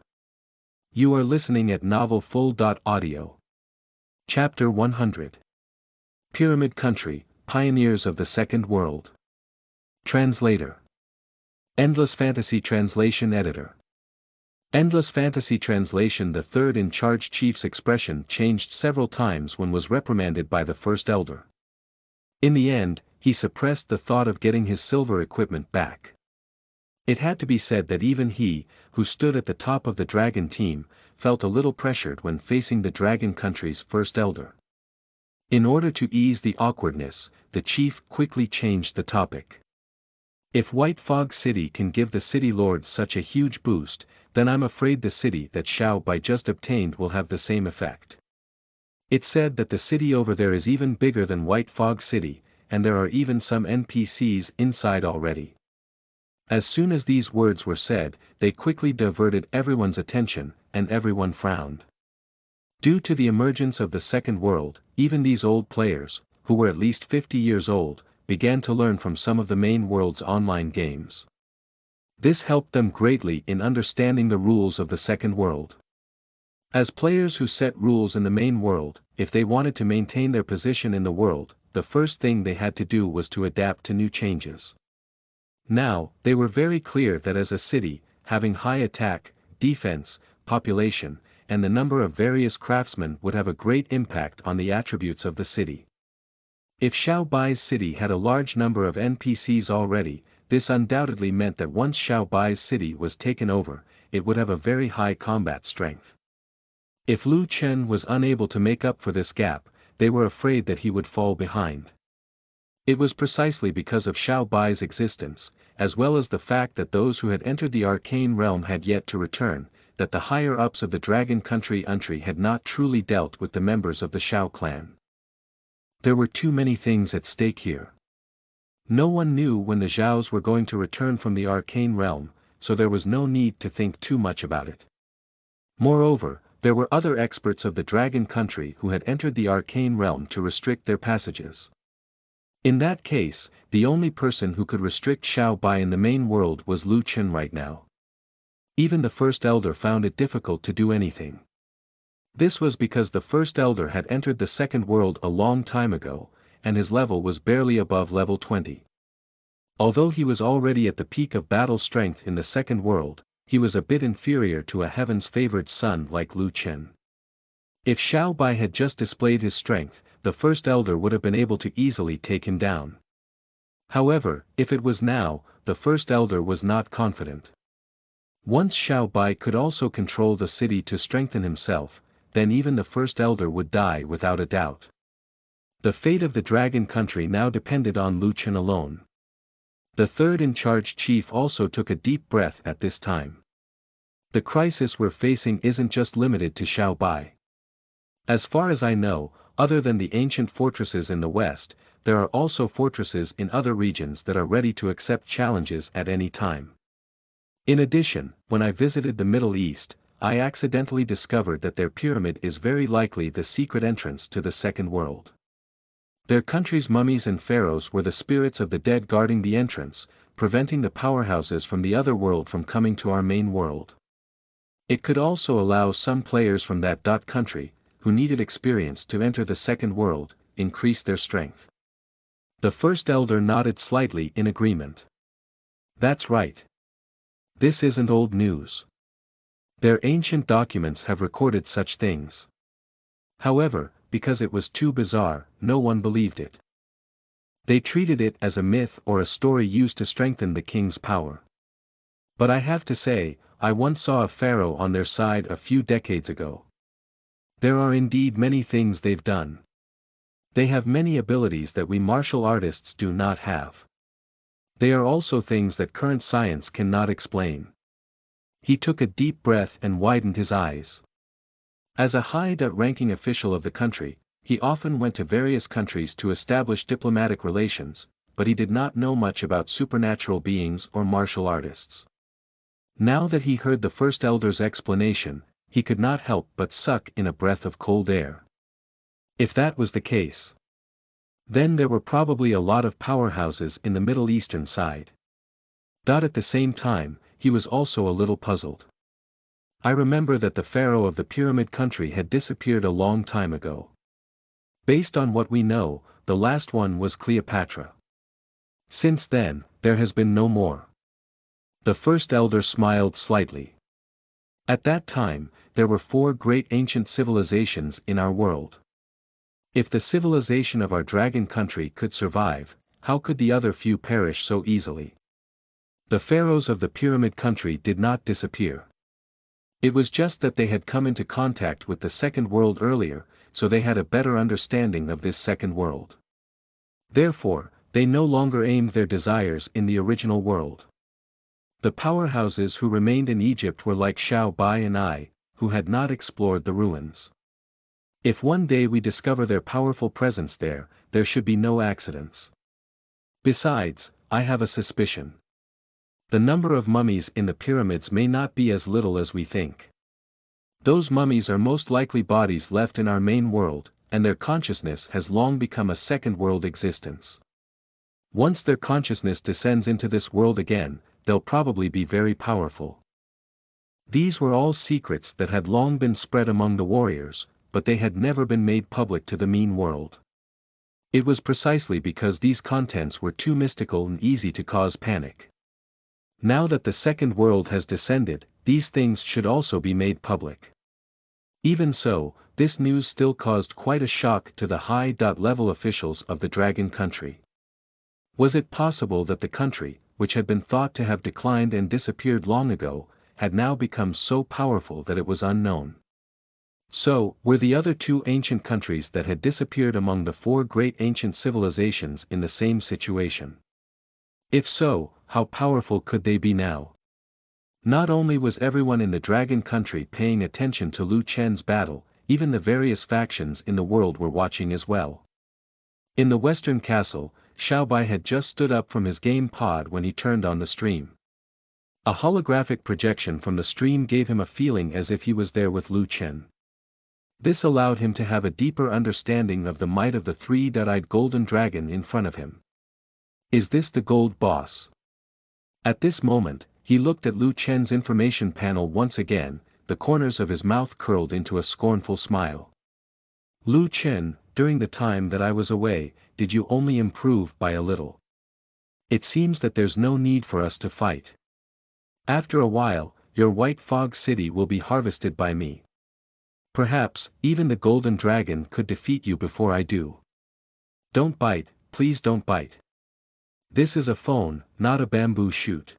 You are listening at novelfull.audio. Chapter 100. Pyramid Country, Pioneers of the Second World. Translator. Endless Fantasy Translation Editor. Endless Fantasy Translation. The third in charge chief's expression changed several times when was reprimanded by the first elder. In the end, he suppressed the thought of getting his silver equipment back. It had to be said that even he, who stood at the top of the dragon team, felt a little pressured when facing the Dragon Country's first elder. In order to ease the awkwardness, the chief quickly changed the topic. If White Fog City can give the City Lord such a huge boost, then I'm afraid the city that Xiao Bai just obtained will have the same effect. It's said that the city over there is even bigger than White Fog City, and there are even some NPCs inside already. As soon as these words were said, they quickly diverted everyone's attention, and everyone frowned. Due to the emergence of the Second World, even these old players, who were at least 50 years old, began to learn from some of the main world's online games. This helped them greatly in understanding the rules of the Second World. As players who set rules in the main world, if they wanted to maintain their position in the world, the first thing they had to do was to adapt to new changes. Now, they were very clear that as a city, having high attack, defense, population, and the number of various craftsmen would have a great impact on the attributes of the city. If Xiao Bai's city had a large number of NPCs already, this undoubtedly meant that once Xiao Bai's city was taken over, it would have a very high combat strength. If Lu Chen was unable to make up for this gap, they were afraid that he would fall behind. It was precisely because of Xiao Bai's existence, as well as the fact that those who had entered the arcane realm had yet to return, that the higher-ups of the Dragon Country had not truly dealt with the members of the Xiao clan. There were too many things at stake here. No one knew when the Zhaos were going to return from the arcane realm, so there was no need to think too much about it. Moreover, there were other experts of the Dragon Country who had entered the arcane realm to restrict their passages. In that case, the only person who could restrict Xiao Bai in the main world was Lu Chen right now. Even the First Elder found it difficult to do anything. This was because the First Elder had entered the Second World a long time ago, and his level was barely above level 20. Although he was already at the peak of battle strength in the Second World, he was a bit inferior to a heaven's favored son like Lu Chen. If Xiao Bai had just displayed his strength, the First Elder would have been able to easily take him down. However, if it was now, the First Elder was not confident. Once Xiao Bai could also control the city to strengthen himself, then even the First Elder would die without a doubt. The fate of the Dragon Country now depended on Lu Chen alone. The third-in-charge chief also took a deep breath at this time. The crisis we're facing isn't just limited to Xiao Bai. As far as I know, other than the ancient fortresses in the west, there are also fortresses in other regions that are ready to accept challenges at any time. In addition, when I visited the Middle East, I accidentally discovered that their pyramid is very likely the secret entrance to the Second World. Their country's mummies and pharaohs were the spirits of the dead guarding the entrance, preventing the powerhouses from the other world from coming to our main world. It could also allow some players from that country, who needed experience to enter the Second World, increase their strength. The First Elder nodded slightly in agreement. That's right. This isn't old news. Their ancient documents have recorded such things. However, because it was too bizarre, no one believed it. They treated it as a myth or a story used to strengthen the king's power. But I have to say, I once saw a pharaoh on their side a few decades ago. There are indeed many things they've done. They have many abilities that we martial artists do not have. They are also things that current science cannot explain. He took a deep breath and widened his eyes. As a high-ranking official of the country, he often went to various countries to establish diplomatic relations, but he did not know much about supernatural beings or martial artists. Now that he heard the First Elder's explanation, he could not help but suck in a breath of cold air. If that was the case, then there were probably a lot of powerhouses in the Middle Eastern side. At the same time, he was also a little puzzled. I remember that the pharaoh of the Pyramid Country had disappeared a long time ago. Based on what we know, the last one was Cleopatra. Since then, there has been no more. The First Elder smiled slightly. At that time, there were 4 great ancient civilizations in our world. If the civilization of our Dragon Country could survive, how could the other few perish so easily? The pharaohs of the Pyramid Country did not disappear. It was just that they had come into contact with the Second World earlier, so they had a better understanding of this Second World. Therefore, they no longer aimed their desires in the original world. The powerhouses who remained in Egypt were like Xiao Bai and I, who had not explored the ruins. If one day we discover their powerful presence there, there should be no accidents. Besides, I have a suspicion. The number of mummies in the pyramids may not be as little as we think. Those mummies are most likely bodies left in our main world, and their consciousness has long become a second world existence. Once their consciousness descends into this world again, they'll probably be very powerful. These were all secrets that had long been spread among the warriors, but they had never been made public to the mean world. It was precisely because these contents were too mystical and easy to cause panic. Now that the Second World has descended, these things should also be made public. Even so, this news still caused quite a shock to the high-level officials of the Dragon Country. Was it possible that the country, which had been thought to have declined and disappeared long ago, had now become so powerful that it was unknown. So, were the other two ancient countries that had disappeared among the four great ancient civilizations in the same situation? If so, how powerful could they be now? Not only was everyone in the Dragon Country paying attention to Lu Chen's battle, even the various factions in the world were watching as well. In the western castle, Xiaobai had just stood up from his game pod when he turned on the stream. A holographic projection from the stream gave him a feeling as if he was there with Lu Chen. This allowed him to have a deeper understanding of the might of the three-eyed golden dragon in front of him. Is this the gold boss? At this moment, he looked at Lu Chen's information panel once again, the corners of his mouth curled into a scornful smile. Lu Chen, during the time that I was away, did you only improve by a little? It seems that there's no need for us to fight. After a while, your white fog city will be harvested by me. Perhaps, even the golden dragon could defeat you before I do. Don't bite, please don't bite. This is a phone, not a bamboo shoot.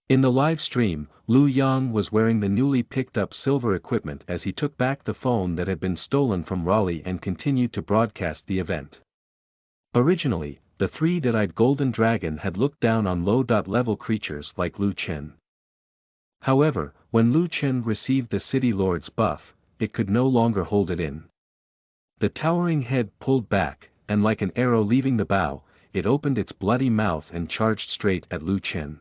In the live stream, Lu Yang was wearing the newly picked up silver equipment as he took back the phone that had been stolen from Raleigh and continued to broadcast the event. Originally, the three-eyed golden dragon had looked down on low-level creatures like Lu Chen. However, when Lu Chen received the City Lord's buff, it could no longer hold it in. The towering head pulled back, and like an arrow leaving the bow, it opened its bloody mouth and charged straight at Lu Chen.